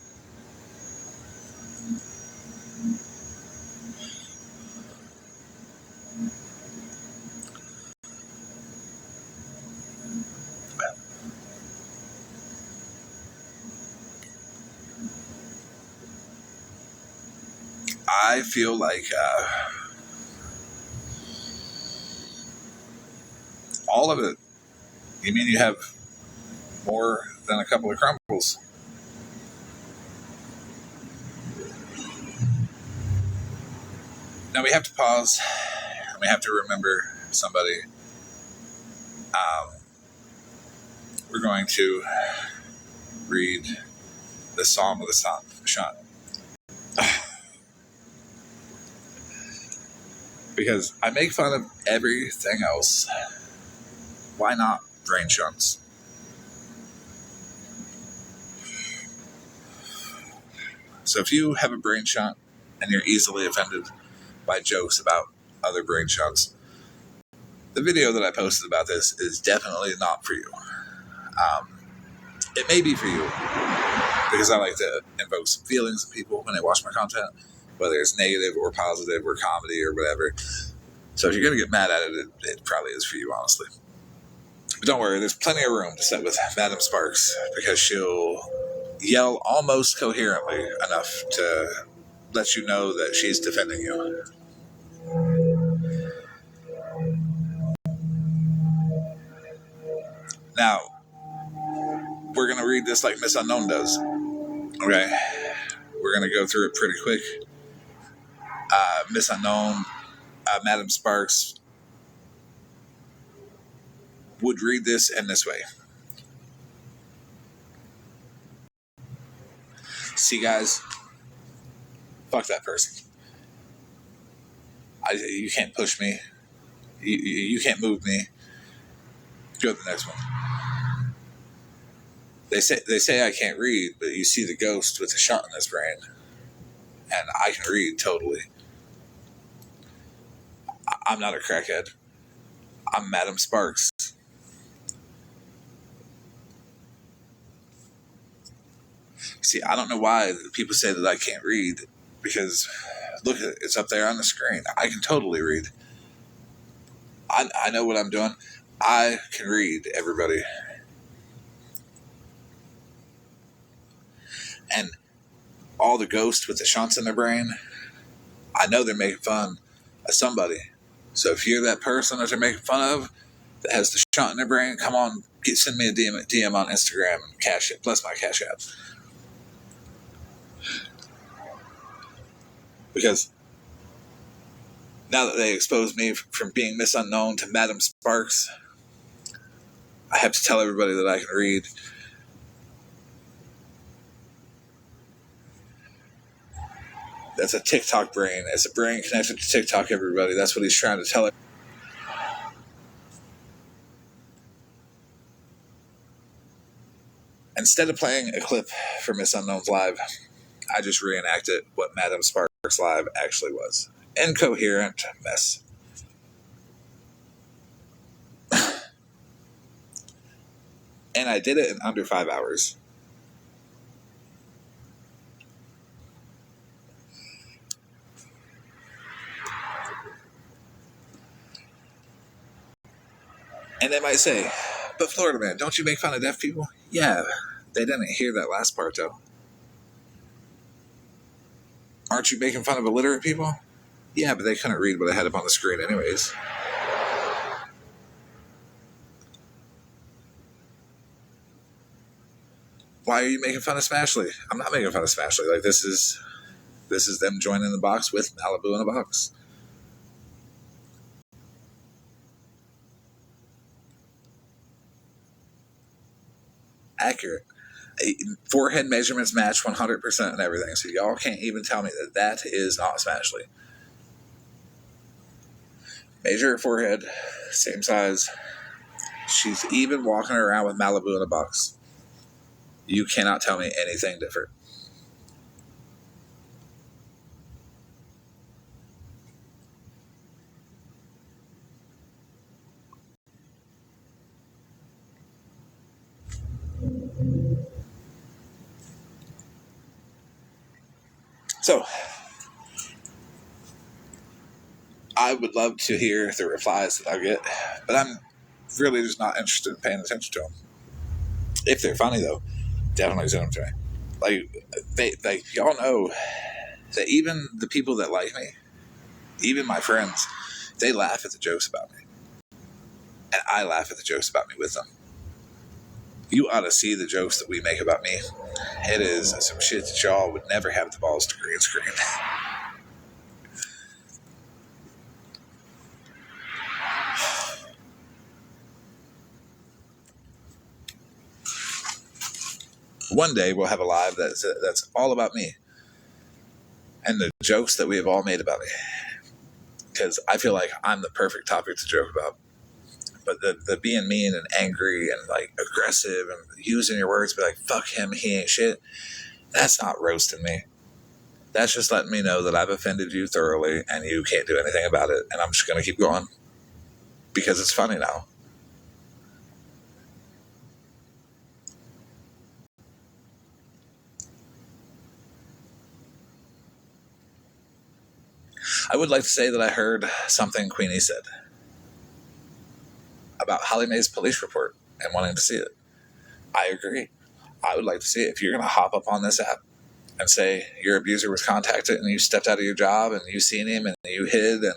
I feel like all of it. You mean you have more than a couple of crumbles? Now we have to pause. We have to remember somebody. We're going to read the Psalm of the Shot. Because I make fun of everything else. Why not brain shunts? So if you have a brain shunt and you're easily offended by jokes about other brain shunts, the video that I posted about this is definitely not for you. It may be for you, because I like to invoke some feelings in people when they watch my content, whether it's negative or positive or comedy or whatever. So if you're going to get mad at it, it probably is for you, honestly. But don't worry, there's plenty of room to sit with Madam Sparks, because she'll yell almost coherently enough to let you know that she's defending you. Now, we're going to read this like Miss Unknown does. Okay? We're going to go through it pretty quick. Miss Unknown, Madam Sparks, would read this in this way. See, guys, fuck that person. You can't push me. You can't move me. Go to the next one. They say I can't read, but you see the ghost with the shot in his brain, and I can read totally. I'm not a crackhead. I'm Madam Sparks. See, I don't know why people say that I can't read, because look at it, it's up there on the screen. I can totally read. I know what I'm doing. I can read, everybody. And all the ghosts with the shunts in their brain, I know they're making fun of somebody. So if you're that person that they're making fun of, that has the shunt in their brain, come on, send me a DM on Instagram and cash it. Bless my cash app. Because now that they exposed me from being Miss Unknown to Madam Sparks, I have to tell everybody that I can read. That's a TikTok brain. It's a brain connected to TikTok, everybody. That's what he's trying to tell it. Instead of playing a clip for Miss Unknown's live, I just reenacted what Madam Sparks live actually was. Incoherent mess. And I did it in under 5 hours. And they might say, but Florida man, don't you make fun of deaf people? Yeah, they didn't hear that last part though. Aren't you making fun of illiterate people? Yeah, but they couldn't read what I had up on the screen anyways. Why are you making fun of Smashly? I'm not making fun of Smashly. Like this is them joining the box with Malibu in a box. Accurate. Forehead measurements match 100% and everything. So y'all can't even tell me that that is not Smashly. Measure her forehead, same size. She's even walking around with Malibu in a box. You cannot tell me anything different. So, I would love to hear the replies that I get, but I'm really just not interested in paying attention to them. If they're funny, though, definitely send them to me. Like y'all know that even the people that like me, even my friends, they laugh at the jokes about me, and I laugh at the jokes about me with them. You ought to see the jokes that we make about me. It is some shit that y'all would never have the balls to green screen. One day we'll have a live that's all about me and the jokes that we have all made about me. Because I feel like I'm the perfect topic to joke about. But the being mean and angry and like aggressive and using your words, be like, fuck him, he ain't shit. That's not roasting me. That's just letting me know that I've offended you thoroughly and you can't do anything about it. And I'm just going to keep going because it's funny now. I would like to say that I heard something Queenie said about Holly Mae's police report and wanting to see it. I agree. I would like to see it. If you're going to hop up on this app and say your abuser was contacted and you stepped out of your job and you seen him and you hid and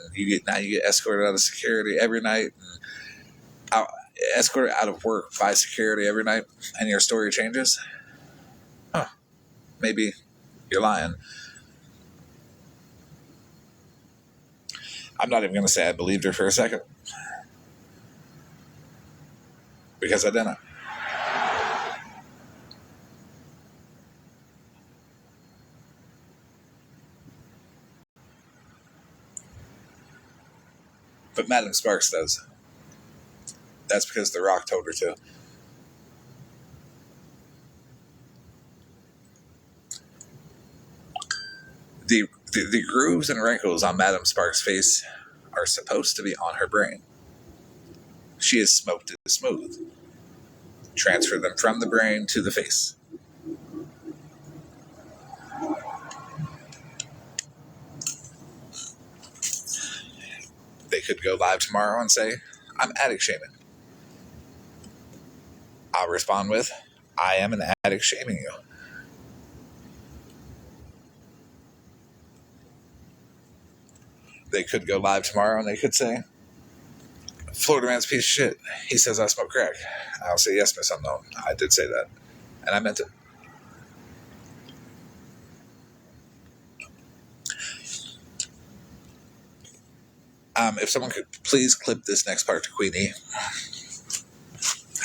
now you get escorted out of security every night and out, escorted out of work by security every night and your story changes, maybe you're lying. I'm not even going to say I believed her for a second because I didn't. But Madam Sparks does. That's because The Rock told her to. The grooves and wrinkles on Madam Sparks' face are supposed to be on her brain. She has smoked it smooth. Transfer them from the brain to the face. They could go live tomorrow and say, I'm addict shaming. I'll respond with, I am an addict shaming you. They could go live tomorrow and they could say, Florida man's a piece of shit. He says I smoke crack. I'll say, yes, Miss Unknown. I did say that. And I meant it. If someone could please clip this next part to Queenie.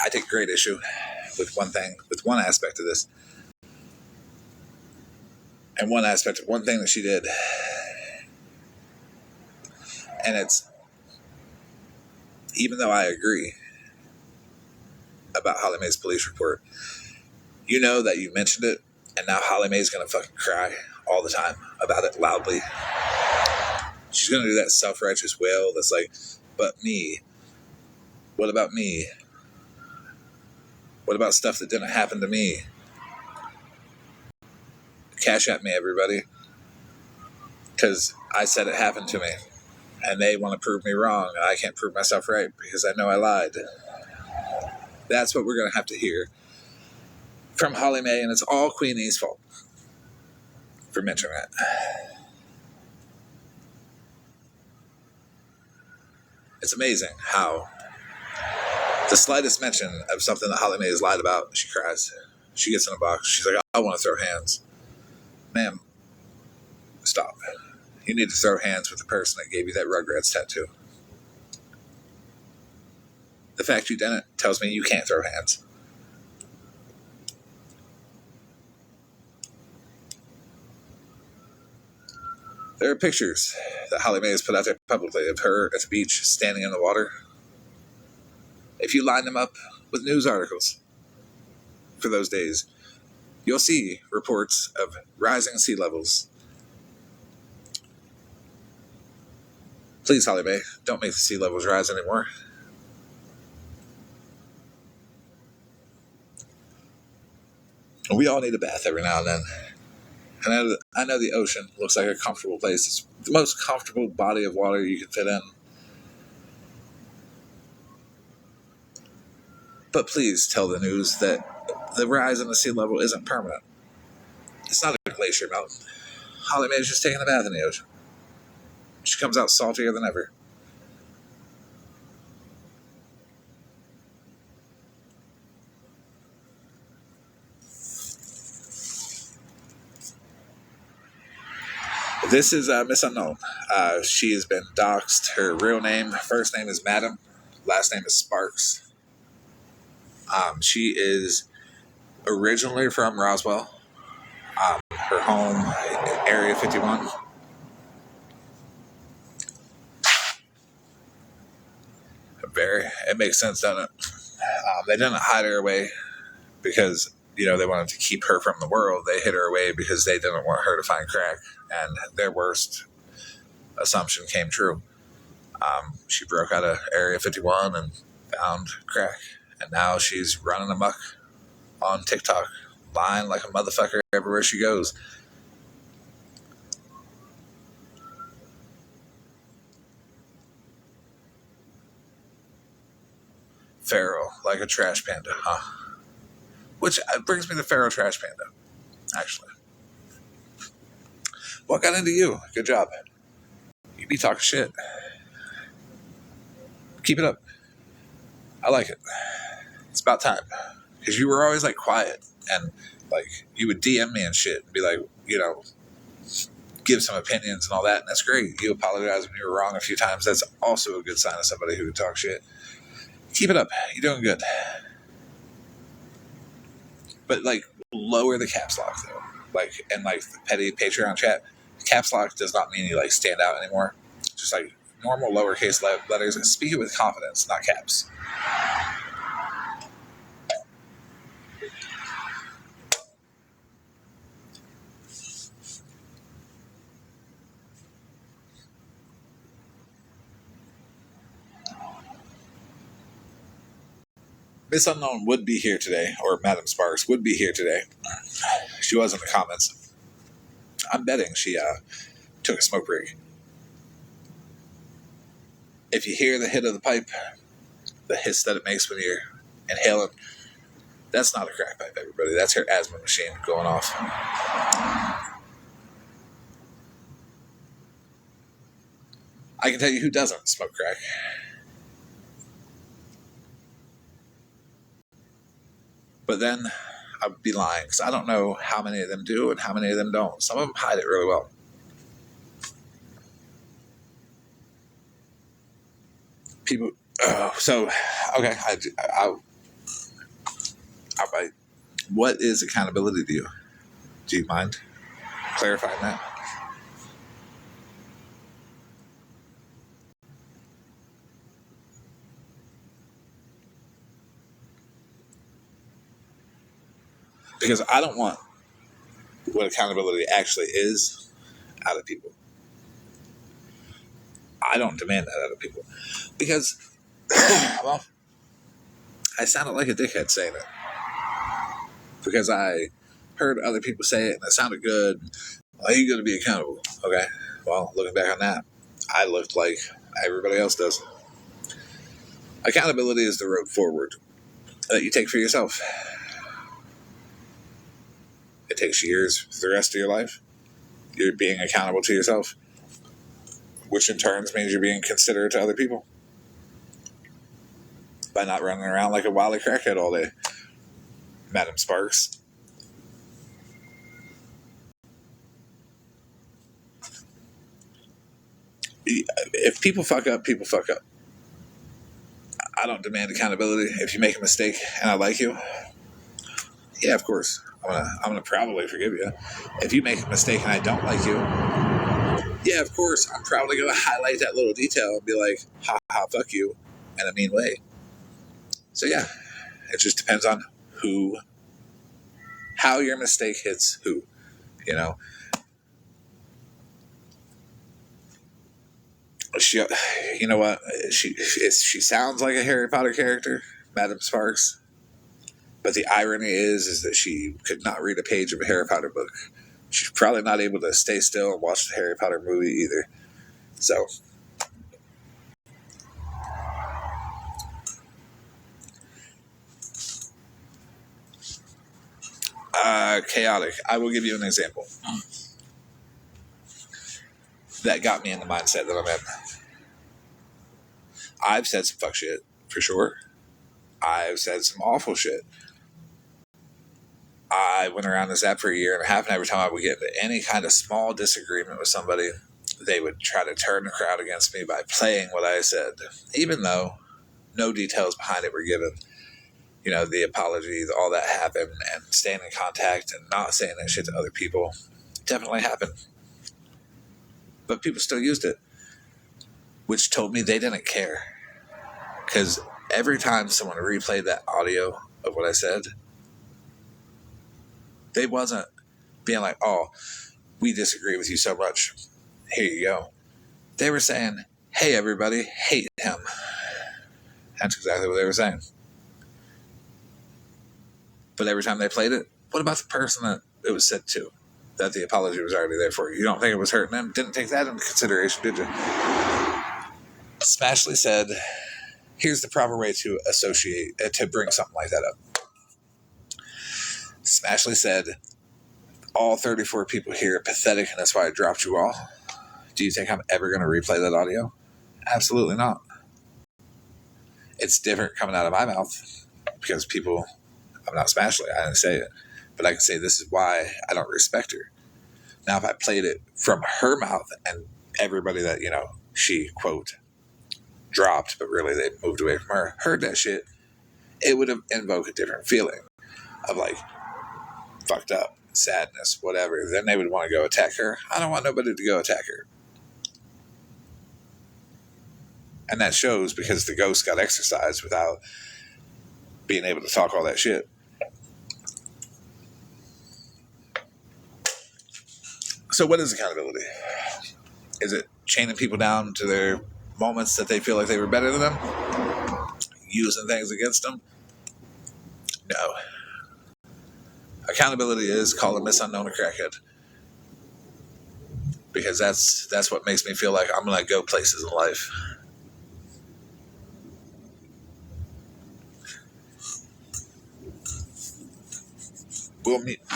I take great issue with one aspect of this. And one thing that she did. And it's, even though I agree about Holly Mae's police report, you know that you mentioned it, and now Holly Mae's going to fucking cry all the time about it loudly. She's going to do that self-righteous wail that's like, but me, what about me? What about stuff that didn't happen to me? Cash at me, everybody. Because I said it happened to me. And they want to prove me wrong, and I can't prove myself right because I know I lied. That's what we're going to have to hear from Holly Mae, and it's all Queenie's fault for mentioning it. It's amazing how the slightest mention of something that Holly Mae has lied about, she cries. She gets in a box. She's like, I want to throw hands. Ma'am, stop. You need to throw hands with the person that gave you that Rugrats tattoo. The fact you didn't tells me you can't throw hands. There are pictures that Holly Mae has put out there publicly of her at the beach standing in the water. If you line them up with news articles for those days, you'll see reports of rising sea levels. Please, Holly Mae, don't make the sea levels rise anymore. We all need a bath every now and then. And I know the ocean looks like a comfortable place. It's the most comfortable body of water you can fit in. But please tell the news that the rise in the sea level isn't permanent. It's not a glacier melting. Holly Mae's just taking a bath in the ocean. She comes out saltier than ever. This is Miss Unknown. She has been doxxed. Her real name, first name is Madam, last name is Sparks. She is originally from Roswell. Her home, Area 51. It makes sense, doesn't it? They didn't hide her away because, they wanted to keep her from the world. They hid her away because they didn't want her to find crack. And their worst assumption came true. She broke out of Area 51 and found crack. And now she's running amok on TikTok, lying like a motherfucker everywhere she goes. Feral, like a trash panda, huh? Which brings me to feral trash panda, actually. What got into you? Good job. You be talking shit. Keep it up. I like it. It's about time. Because you were always like quiet and like you would DM me and shit and be like, give some opinions and all that. And that's great. You apologize when you were wrong a few times. That's also a good sign of somebody who would talk shit. Keep it up. You're doing good. But like lower the caps lock though. And the petty Patreon chat, caps lock does not mean you like stand out anymore. Just like normal lowercase letters. Speak it with confidence, not caps. Miss Unknown would be here today, or Madam Sparks would be here today. She was in the comments. I'm betting she took a smoke break. If you hear the hit of the pipe, the hiss that it makes when you're inhaling, that's not a crack pipe, everybody. That's her asthma machine going off. I can tell you who doesn't smoke crack. But then I'd be lying because I don't know how many of them do and how many of them don't. Some of them hide it really well. People. So, okay. I, what is accountability to you? Do you mind clarifying that? Because I don't want what accountability actually is out of people. I don't demand that out of people. Because, well, I sounded like a dickhead saying it. Because I heard other people say it and it sounded good. Well, you're going to be accountable. Okay. Well, looking back on that, I looked like everybody else does. Accountability is the road forward that you take for yourself. It takes years for the rest of your life. You're being accountable to yourself, which in turn means you're being considerate to other people by not running around like a wily crackhead all day. Madam Sparks. If people fuck up, people fuck up. I don't demand accountability. If you make a mistake and I like you, yeah, of course. I'm gonna probably forgive you. If you make a mistake and I don't like you, yeah, of course, I'm probably gonna highlight that little detail and be like, ha ha, fuck you, in a mean way. So yeah, it just depends on who, how your mistake hits who, you know. She, you know what? She sounds like a Harry Potter character, Madam Sparks. But the irony is that she could not read a page of a Harry Potter book. She's probably not able to stay still and watch the Harry Potter movie either. So, chaotic. I will give you an example that got me in the mindset that I'm in. I've said some fuck shit, for sure. I've said some awful shit. I went around this app for a year and a half, and every time I would get into any kind of small disagreement with somebody, they would try to turn the crowd against me by playing what I said, even though no details behind it were given. You know, the apologies, all that happened, and staying in contact and not saying that shit to other people definitely happened. But people still used it, which told me they didn't care. Because every time someone replayed that audio of what I said, they wasn't being like, oh, we disagree with you so much. Here you go. They were saying, hey, everybody, hate him. That's exactly what they were saying. But every time they played it, what about the person that it was said to? That the apology was already there for you. You don't think it was hurting them? Didn't take that into consideration, did you? Smashly said, here's the proper way to associate, to bring something like that up. Smashly said, all 34 people here are pathetic and that's why I dropped you all. Do you think I'm ever going to replay that audio? Absolutely not. It's different coming out of my mouth because people, I'm not Smashly, I didn't say it. But I can say this is why I don't respect her. Now, if I played it from her mouth and everybody that, you know, she, quote, dropped, but really they moved away from her, heard that shit, it would have invoked a different feeling of like fucked up, sadness, whatever. Then they would want to go attack her. I don't want nobody to go attack her. And that shows because the ghost got exercised without being able to talk all that shit. So what is accountability? Is it chaining people down to their moments that they feel like they were better than them? Using things against them? No. Accountability is calling Miss Unknown a crackhead. Because that's what makes me feel like I'm going to go places in life.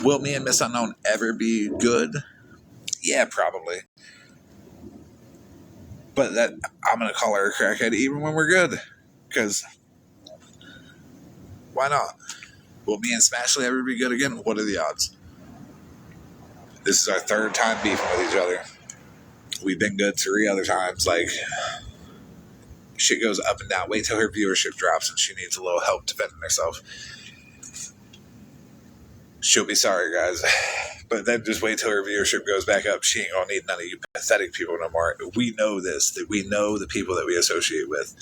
Will me and Miss Unknown ever be good? Yeah, probably. But that I'm going to call her a crackhead even when we're good. Because why not? Will me and Smashley ever be good again? What are the odds? This is our third time beefing with each other. We've been good 3 other times. Like, shit goes up and down. Wait till her viewership drops and she needs a little help defending herself. She'll be sorry, guys. But then just wait till her viewership goes back up. She ain't gonna need none of you pathetic people no more. We know this. That we know the people that we associate with.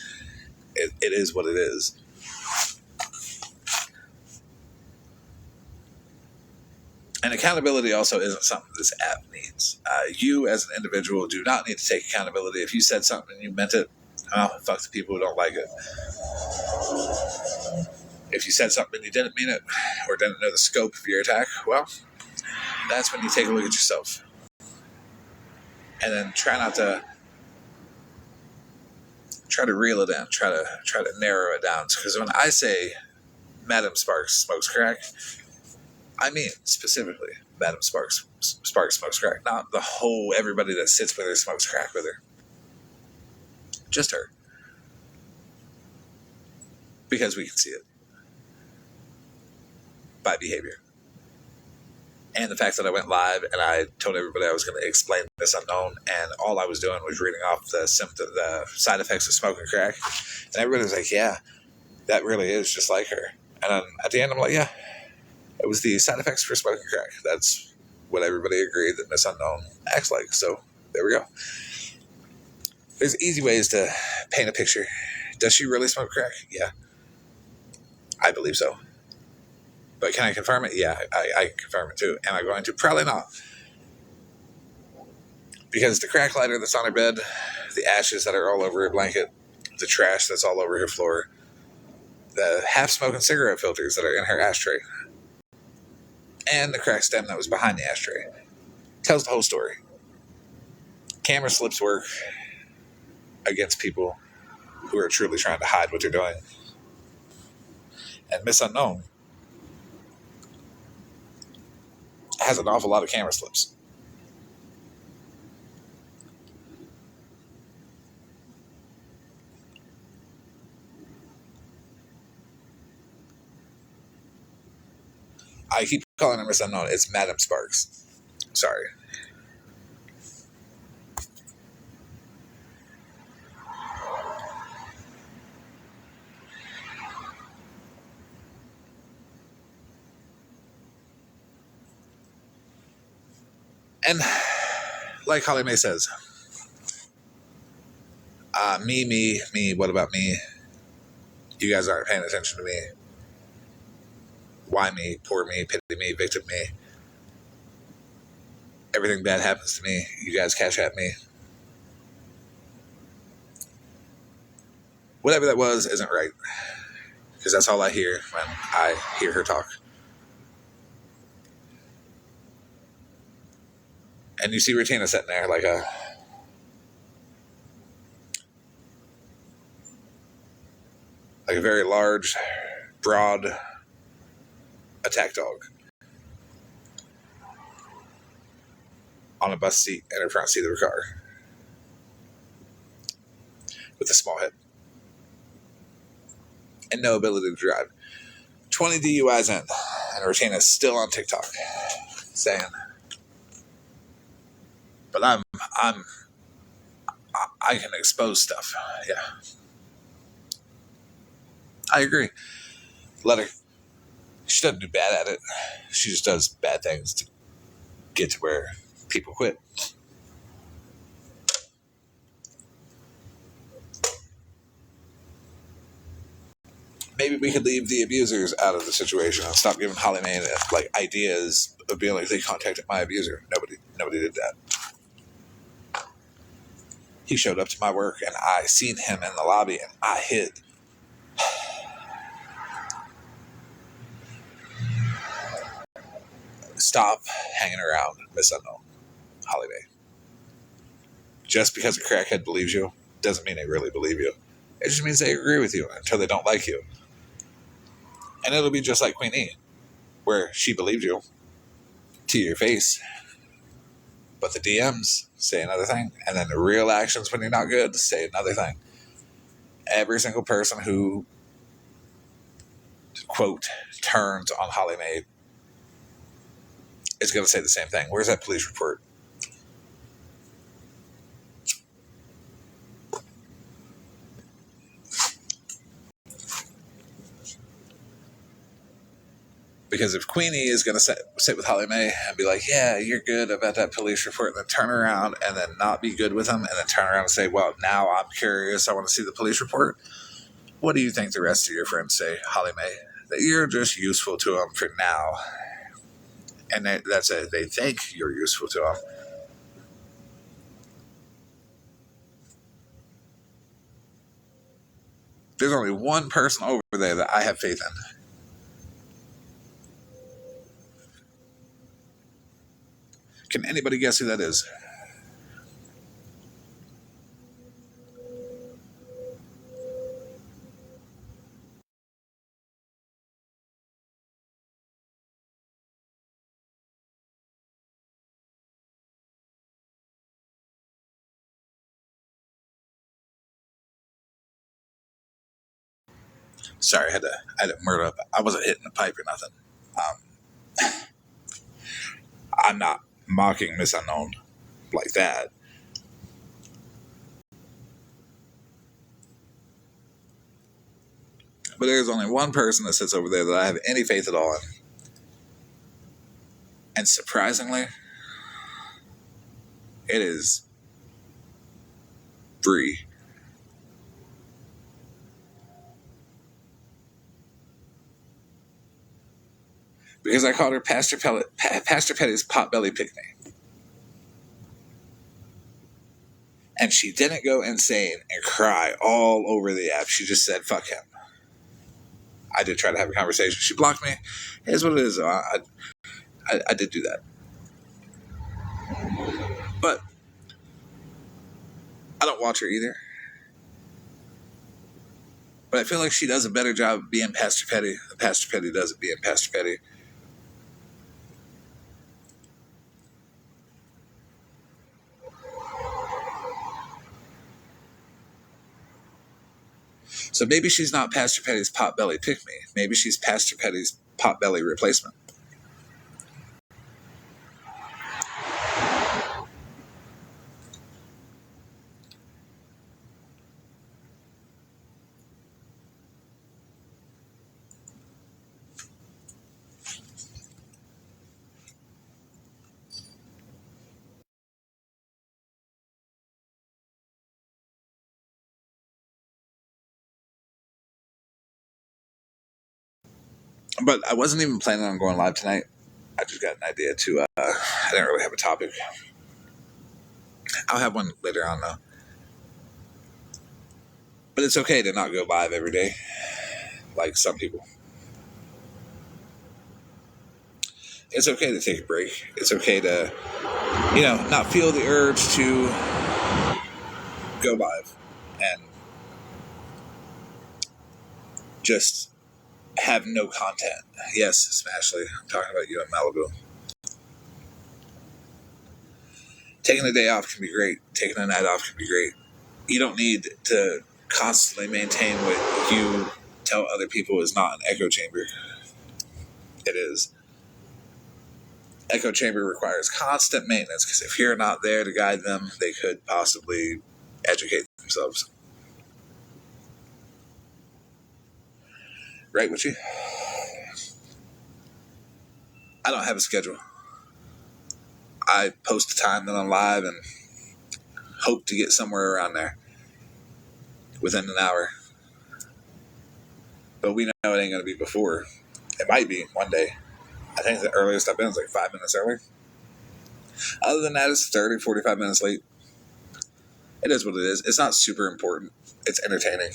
It is what it is. And accountability also isn't something this app needs. You, as an individual, do not need to take accountability. If you said something and you meant it, well, fuck the people who don't like it. If you said something and you didn't mean it, or didn't know the scope of your attack, well, that's when you take a look at yourself. And then try to reel it in, try to narrow it down. Because when I say Madam Sparks smokes crack, I mean specifically Madam Sparks smokes crack. Not the whole everybody that sits with her smokes crack with her. Just her. Because we can see it. By behavior. And the fact that I went live and I told everybody I was going to explain this unknown, and all I was doing was reading off the side effects of smoking crack. And everybody was like, yeah, that really is just like her. And then at the end, I'm like, yeah, it was the side effects for smoking crack. That's what everybody agreed that Miss Unknown acts like. So there we go. There's easy ways to paint a picture. Does she really smoke crack? Yeah. I believe so. But can I confirm it? Yeah, I can confirm it too. Am I going to? Probably not. Because the crack lighter that's on her bed, the ashes that are all over her blanket, the trash that's all over her floor, the half-smoking cigarette filters that are in her ashtray, and the crack stem that was behind the ashtray tells the whole story. Camera slips work against people who are truly trying to hide what they're doing. And Miss Unknown has an awful lot of camera slips. I keep calling her Miss Unknown. It's Madam Sparks. Sorry. And like Holly Mae says, me, what about me? You guys aren't paying attention to me. Why me? Poor me, pity me, victim me. Everything bad happens to me. You guys cash at me. Whatever that was isn't right. Because that's all I hear when I hear her talk. And you see Regina sitting there like a very large, broad attack dog on a bus seat in her front seat of her car with a small head and no ability to drive. 20 DUIs in, and Regina's still on TikTok saying, but I can expose stuff. Yeah. I agree. Let her. She doesn't do bad at it. She just does bad things to get to where people quit. Maybe we could leave the abusers out of the situation and stop giving Holly Mae like ideas of being like, they contacted my abuser. Nobody did that. He showed up to my work and I seen him in the lobby and I hid. Stop hanging around Miss Unknown, Holly Mae. Just because a crackhead believes you doesn't mean they really believe you. It just means they agree with you until they don't like you. And it'll be just like Queen E, where she believed you to your face, but the DMs say another thing, and then the real actions when you're not good say another thing. Every single person who quote, turns on Holly Mae, it's going to say the same thing. Where's that police report? Because if Queenie is going to sit with Holly Mae and be like, yeah, you're good about that police report, and then turn around and then not be good with them, and then turn around and say, well, now I'm curious, I want to see the police report. What do you think the rest of your friends say, Holly Mae? That you're just useful to them for now. And that's it. They think you're useful to them. There's only one person over there that I have faith in. Can anybody guess who that is? Sorry, I had to murder up. I wasn't hitting the pipe or nothing. I'm not mocking Miss Unknown like that. But there's only one person that sits over there that I have any faith at all in. And surprisingly, it is Bree. Because I called her Pastor Petty's potbelly picnic. And she didn't go insane and cry all over the app. She just said, fuck him. I did try to have a conversation. She blocked me. Here's what it is. I did do that. But I don't watch her either. But I feel like she does a better job of being Pastor Petty than Pastor Petty does at being Pastor Petty. So maybe she's not Pastor Petty's potbelly pick-me. Maybe she's Pastor Petty's potbelly replacement. But I wasn't even planning on going live tonight. I just got an idea to, I didn't really have a topic. I'll have one later on though. But it's okay to not go live every day, like some people. It's okay to take a break. It's okay to, not feel the urge to go live and just have no content. Yes, Smashley, I'm talking about you in Malibu. Taking a day off can be great. Taking a night off can be great. You don't need to constantly maintain what you tell other people is not an echo chamber. It is. Echo chamber requires constant maintenance because if you're not there to guide them, they could possibly educate themselves. Right, Witchy? I don't have a schedule. I post the time that I'm live and hope to get somewhere around there within an hour. But we know it ain't going to be before. It might be one day. I think the earliest I've been is like 5 minutes early. Other than that, it's 30, 45 minutes late. It is what it is. It's not super important. It's entertaining.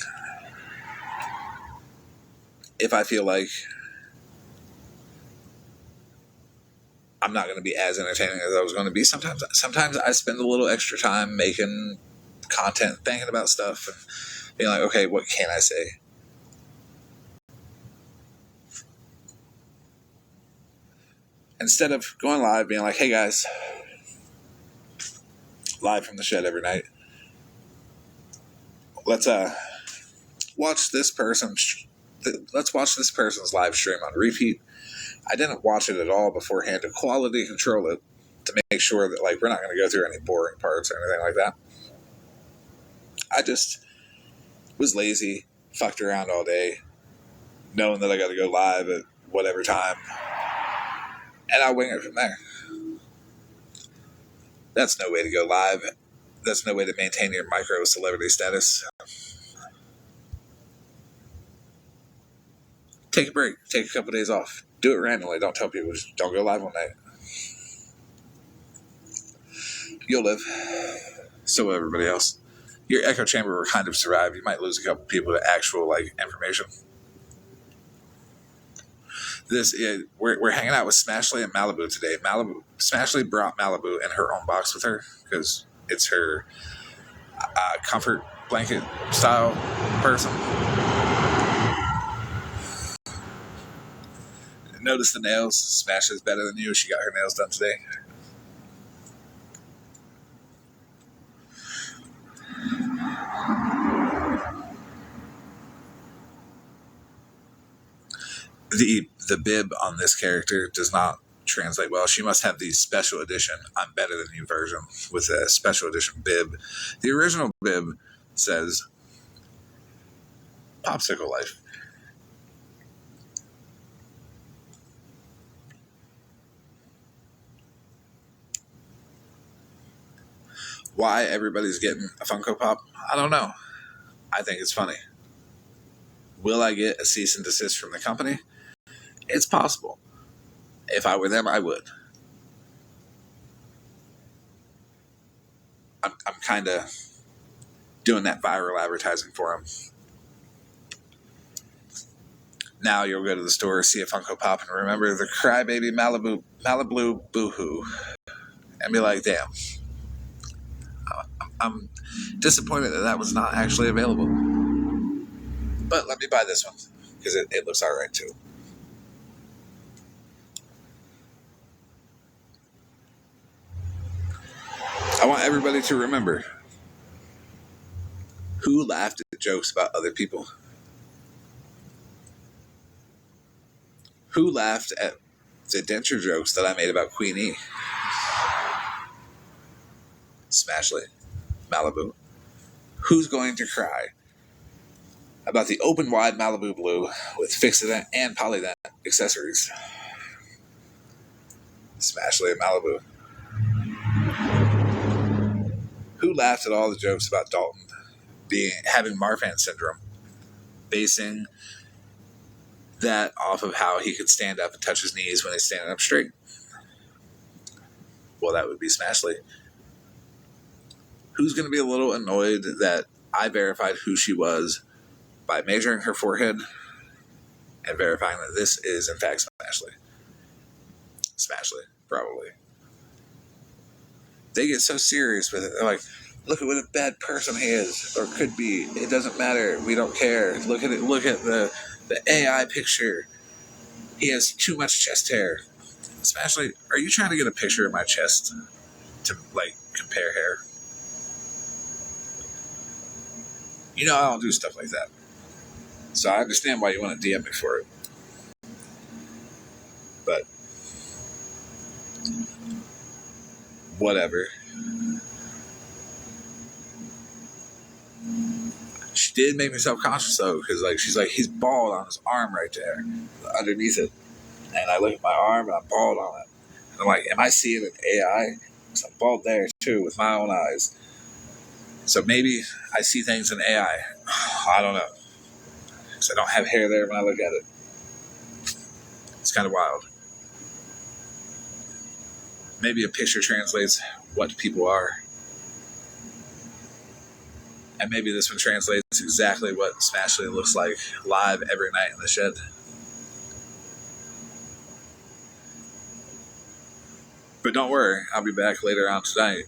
If I feel like I'm not going to be as entertaining as I was going to be, sometimes I spend a little extra time making content, thinking about stuff, and being like, okay, what can I say? Instead of going live, being like, hey guys, live from the shed every night. Let's watch this person let's watch this person's live stream on repeat. I didn't watch it at all beforehand to quality control it to make sure that like we're not going to go through any boring parts or anything like that. I just was lazy, fucked around all day, knowing that I got to go live at whatever time, and I'll wing it from there. That's no way to go live. That's no way to maintain your micro celebrity status. Take a break. Take a couple days off. Do it randomly. Don't tell people. Just don't go live one night. You'll live. So will everybody else. Your echo chamber will kind of survive. You might lose a couple people to actual like information. We're hanging out with Smashley and Malibu today. Smashley brought Malibu in her own box with her because it's her comfort blanket style person. Notice the nails. Smashley's better than you. She got her nails done today. The bib on this character does not translate well. She must have the special edition I'm better than you version with a special edition bib. The original bib says popsicle life. Why everybody's getting a Funko Pop? I don't know. I think it's funny. Will I get a cease and desist from the company? It's possible. If I were them, I would. I'm kind of doing that viral advertising for them. Now you'll go to the store, see a Funko Pop, and remember the crybaby Malibu boohoo, and be like, damn. I'm disappointed that was not actually available. But let me buy this one, because it looks alright too. I want everybody to remember who laughed at jokes about other people. Who laughed at the denture jokes that I made about Queenie? Smashley, Malibu. Who's going to cry about the open wide Malibu blue with Fixident and Polydent accessories? Smashley and Malibu. Who laughed at all the jokes about Dalton having Marfan syndrome, basing that off of how he could stand up and touch his knees when he's standing up straight? Well, that would be Smashley. Who's going to be a little annoyed that I verified who she was by measuring her forehead and verifying that this is in fact Smashley? Smashley, probably. They get so serious with it. They're like, look at what a bad person he is or could be. It doesn't matter. We don't care. Look at it. Look at the AI picture. He has too much chest hair. Smashley, are you trying to get a picture of my chest to like compare hair? You know I don't do stuff like that. So I understand why you want to DM me for it. But whatever. She did make me self-conscious though, because like she's like, he's bald on his arm right there, underneath it. And I look at my arm and I'm bald on it. And I'm like, am I seeing an AI? Because I'm bald there too with my own eyes. So maybe I see things in AI. I don't know. Because I don't have hair there when I look at it. It's kind of wild. Maybe a picture translates what people are. And maybe this one translates exactly what Smashley looks like live every night in the shed. But don't worry, I'll be back later on tonight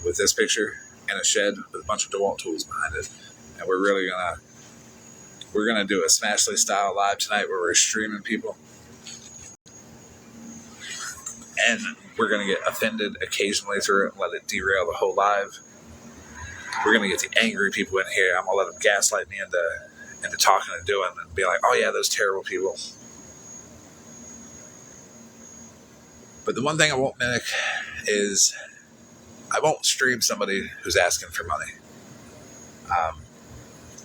with this picture and a shed with a bunch of DeWalt tools behind it. And we're gonna do a Smashley style live tonight where we're streaming people. And we're gonna get offended occasionally through it and let it derail the whole live. We're going to get the angry people in here. I'm going to let them gaslight me into into talking and doing and be like, oh yeah, those terrible people. But the one thing I won't mimic is I won't stream somebody who's asking for money.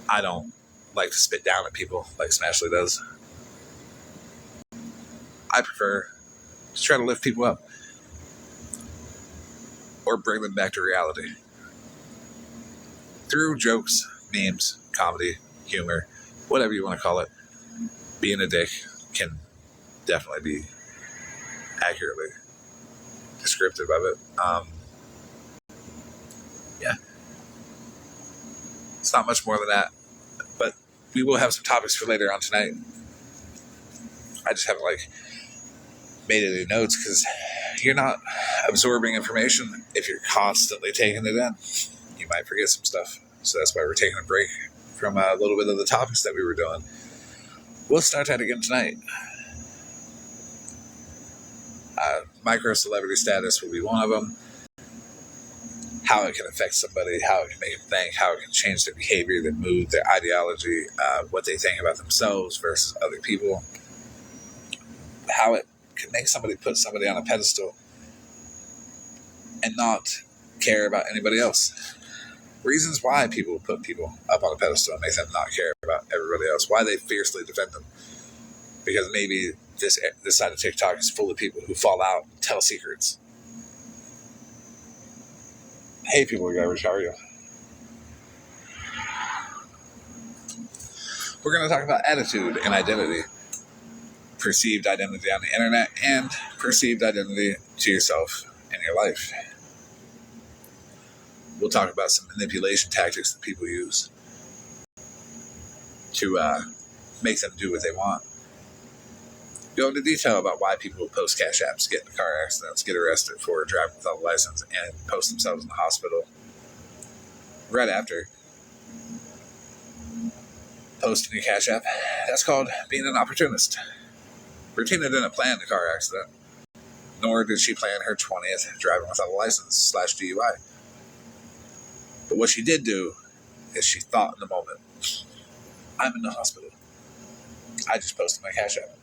I don't like to spit down at people like Smashley does. I prefer to try to lift people up or bring them back to reality through jokes, memes, comedy, humor, whatever you want to call it. Being a dick can definitely be accurately descriptive of it. Yeah. It's not much more than that. But we will have some topics for later on tonight. I just haven't made any notes because you're not absorbing information if you're constantly taking it in. You might forget some stuff. So that's why we're taking a break from a little bit of the topics that we were doing. We'll start that again tonight. Micro celebrity status will be one of them. How it can affect somebody, how it can make them think, how it can change their behavior, their mood, their ideology, what they think about themselves versus other people. How it can make somebody put somebody on a pedestal and not care about anybody else. Reasons why people put people up on a pedestal and make them not care about everybody else. Why they fiercely defend them. Because maybe this side of TikTok is full of people who fall out and tell secrets. Hey, people of garbage, how are you? We're going to talk about attitude and identity. Perceived identity on the internet and perceived identity to yourself in your life. We'll talk about some manipulation tactics that people use to make them do what they want. Go into detail about why people will post cash apps, get in car accidents, get arrested for driving without a license, and post themselves in the hospital right after posting a cash app. That's called being an opportunist. Bertina didn't plan the car accident, nor did she plan her 20th driving without a license / DUI. But what she did do is she thought in the moment, I'm in the hospital. I just posted my cash app.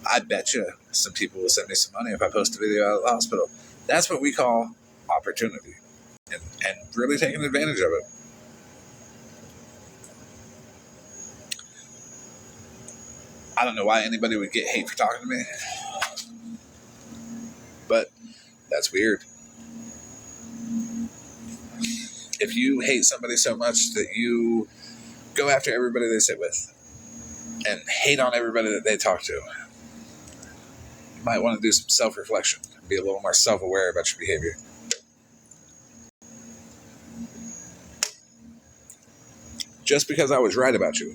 I bet you some people will send me some money if I post a video out of the hospital. That's what we call opportunity and really taking advantage of it. I don't know why anybody would get hate for talking to me, but that's weird. If you hate somebody so much that you go after everybody they sit with and hate on everybody that they talk to, you might want to do some self-reflection and be a little more self-aware about your behavior. Just because I was right about you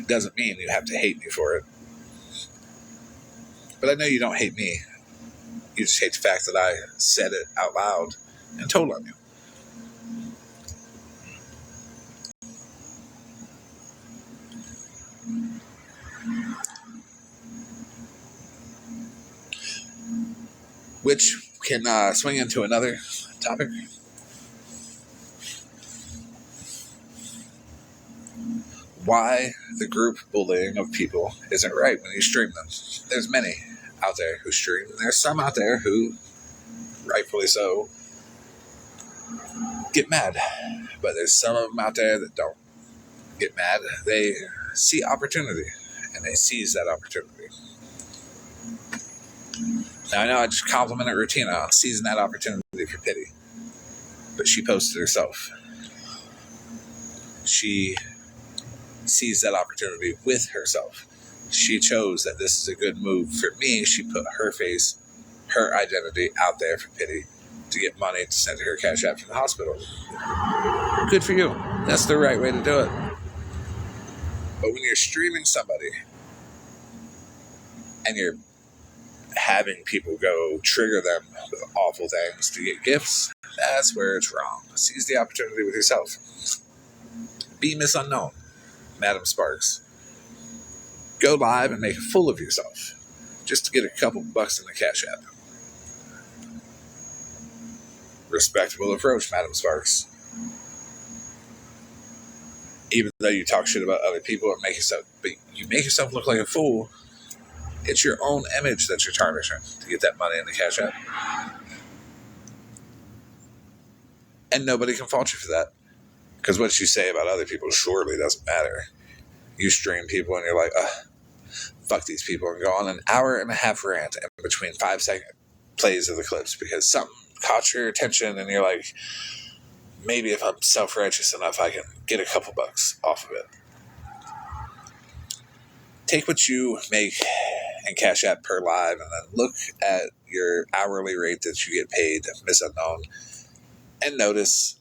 doesn't mean you have to hate me for it. But I know you don't hate me. You just hate the fact that I said it out loud and told on you. Which can swing into another topic. Why the group bullying of people isn't right when you stream them. There's many out there who stream. There's some out there who, rightfully so, get mad. But there's some of them out there that don't get mad. They see opportunity and they seize that opportunity. Now, I know I just complimented Rutina on seizing that opportunity for pity. But she posted herself. She seized that opportunity with herself. She chose that this is a good move for me. She put her face, her identity out there for pity to get money to send her cash app from the hospital. Good for you. That's the right way to do it. But when you're streaming somebody and you're having people go trigger them with awful things to get gifts, that's where it's wrong. Seize the opportunity with yourself. Be Miss Unknown, Madam Sparks. Go live and make a fool of yourself just to get a couple bucks in the cash app. Respectable approach, Madam Sparks. Even though you talk shit about other people and you make yourself look like a fool. It's your own image that you're tarnishing to get that money in the cash app. And nobody can fault you for that. Because what you say about other people surely doesn't matter. You stream people and you're like, fuck these people, and go on an hour and a half rant in between 5-second plays of the clips because something caught your attention and you're like, maybe if I'm self-righteous enough, I can get a couple bucks off of it. Take what you make and cash app per live and then look at your hourly rate that you get paid, Miss Unknown, and notice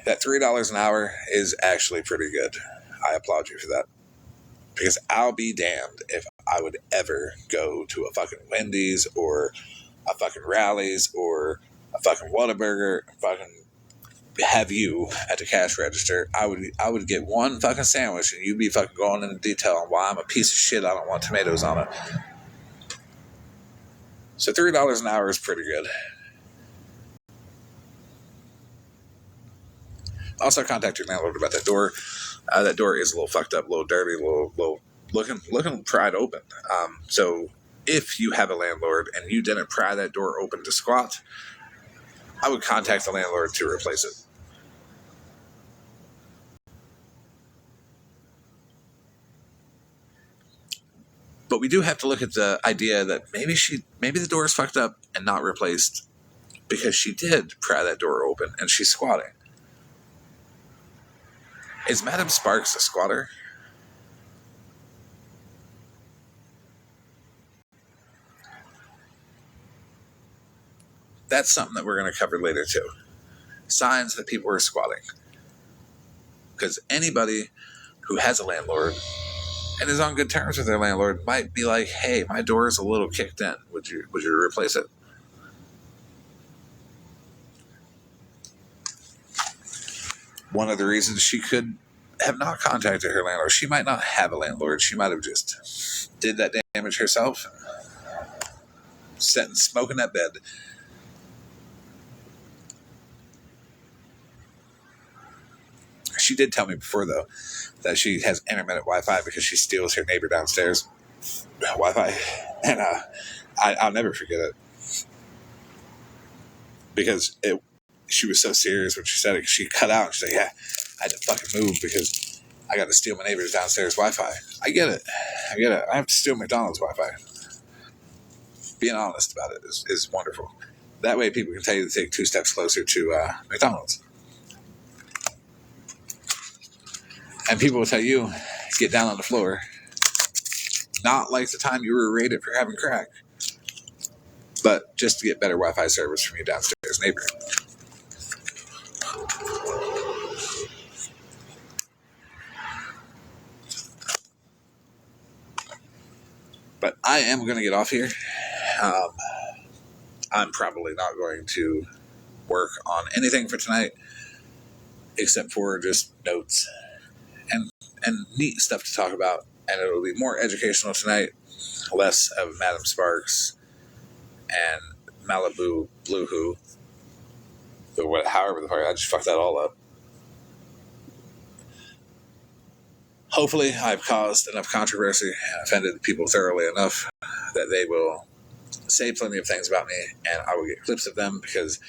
that $3 an hour is actually pretty good. I applaud you for that. Because I'll be damned if I would ever go to a fucking Wendy's or a fucking Rally's or a fucking Whataburger and fucking have you at the cash register. I would get one fucking sandwich and you'd be fucking going into detail on why I'm a piece of shit. I don't want tomatoes on it. So $3 an hour is pretty good. Also, contact your landlord about that door. That door is a little fucked up, a little dirty, a little looking pried open. So if you have a landlord and you didn't pry that door open to squat, I would contact the landlord to replace it. But we do have to look at the idea that maybe the door is fucked up and not replaced because she did pry that door open and she's squatting. Is Madam Sparks a squatter? That's something that we're going to cover later too. Signs that people are squatting. Because anybody who has a landlord and is on good terms with their landlord might be like, hey, my door is a little kicked in. Would you replace it? One of the reasons she could have not contacted her landlord, she might not have a landlord. She might have just did that damage herself, sat and smoke in that bed. She did tell me before, though, that she has intermittent Wi-Fi because she steals her neighbor downstairs Wi-Fi. And I'll never forget it. Because she was so serious when she said it. She cut out and she's like, yeah, I had to fucking move because I got to steal my neighbor's downstairs Wi-Fi. I get it. I have to steal McDonald's Wi-Fi. Being honest about it is wonderful. That way people can tell you to take 2 steps closer to McDonald's. And people will tell you, get down on the floor. Not like the time you were raided for having crack, but just to get better Wi-Fi service from your downstairs neighbor. But I am going to get off here. I'm probably not going to work on anything for tonight except for just notes and neat stuff to talk about. And it'll be more educational tonight, less of Madam Sparks and Malibu Blue however the fuck, I just fucked that all up. Hopefully I've caused enough controversy and offended people thoroughly enough that they will say plenty of things about me and I will get clips of them because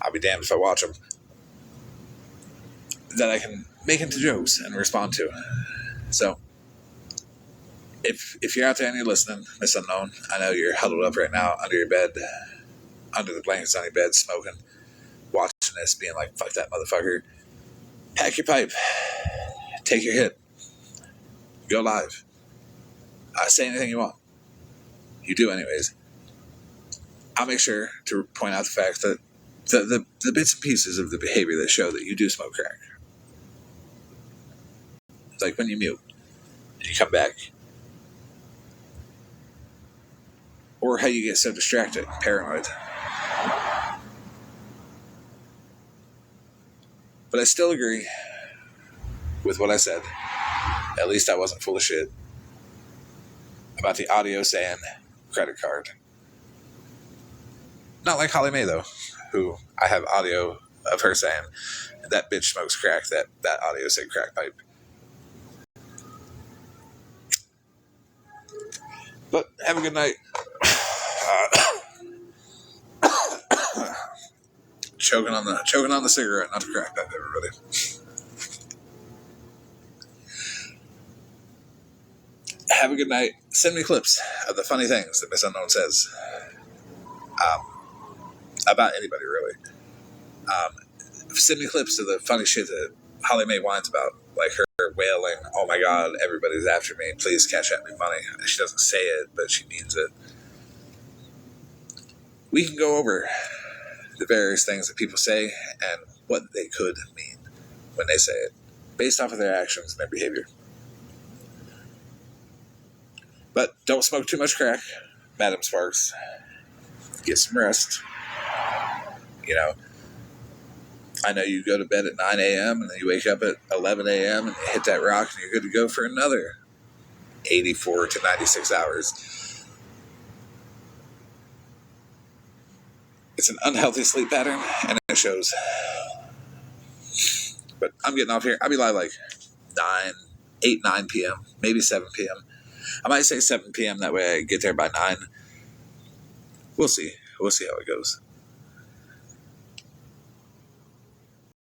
I'll be damned if I watch them that I can make into jokes and respond to. So if you're out there and you're listening, Miss Unknown, I know you're huddled up right now under your bed, under the blankets on your bed, smoking, watching this, being like, fuck that motherfucker. Pack your pipe. Take your hit. Go live. Say anything you want. You do anyways. I'll make sure to point out the fact that the bits and pieces of the behavior that show that you do smoke crack. Like when you mute and you come back. Or how you get so distracted, paranoid. But I still agree with what I said. At least I wasn't full of shit about the audio saying credit card. Not like Holly Mae, though, who I have audio of her saying, that bitch smokes crack. That audio said crack pipe. But have a good night. Choking on the cigarette, not the crack pipe, everybody. Have a good night. Send me clips of the funny things that Miss Unknown says about anybody, really. Send me clips of the funny shit that Holly Mae whines about, like her wailing, "Oh my God, everybody's after me. Please cash at me money." She doesn't say it, but she means it. We can go over the various things that people say and what they could mean when they say it, based off of their actions and their behavior. But don't smoke too much crack, Madam Sparks. Get some rest. You know, I know you go to bed at 9 a.m. and then you wake up at 11 a.m. and you hit that rock and you're good to go for another 84 to 96 hours. It's an unhealthy sleep pattern, and it shows. But I'm getting off here. I'll be live like 9 p.m., maybe 7 p.m. I might say 7 p.m. That way I get there by 9. We'll see. We'll see how it goes.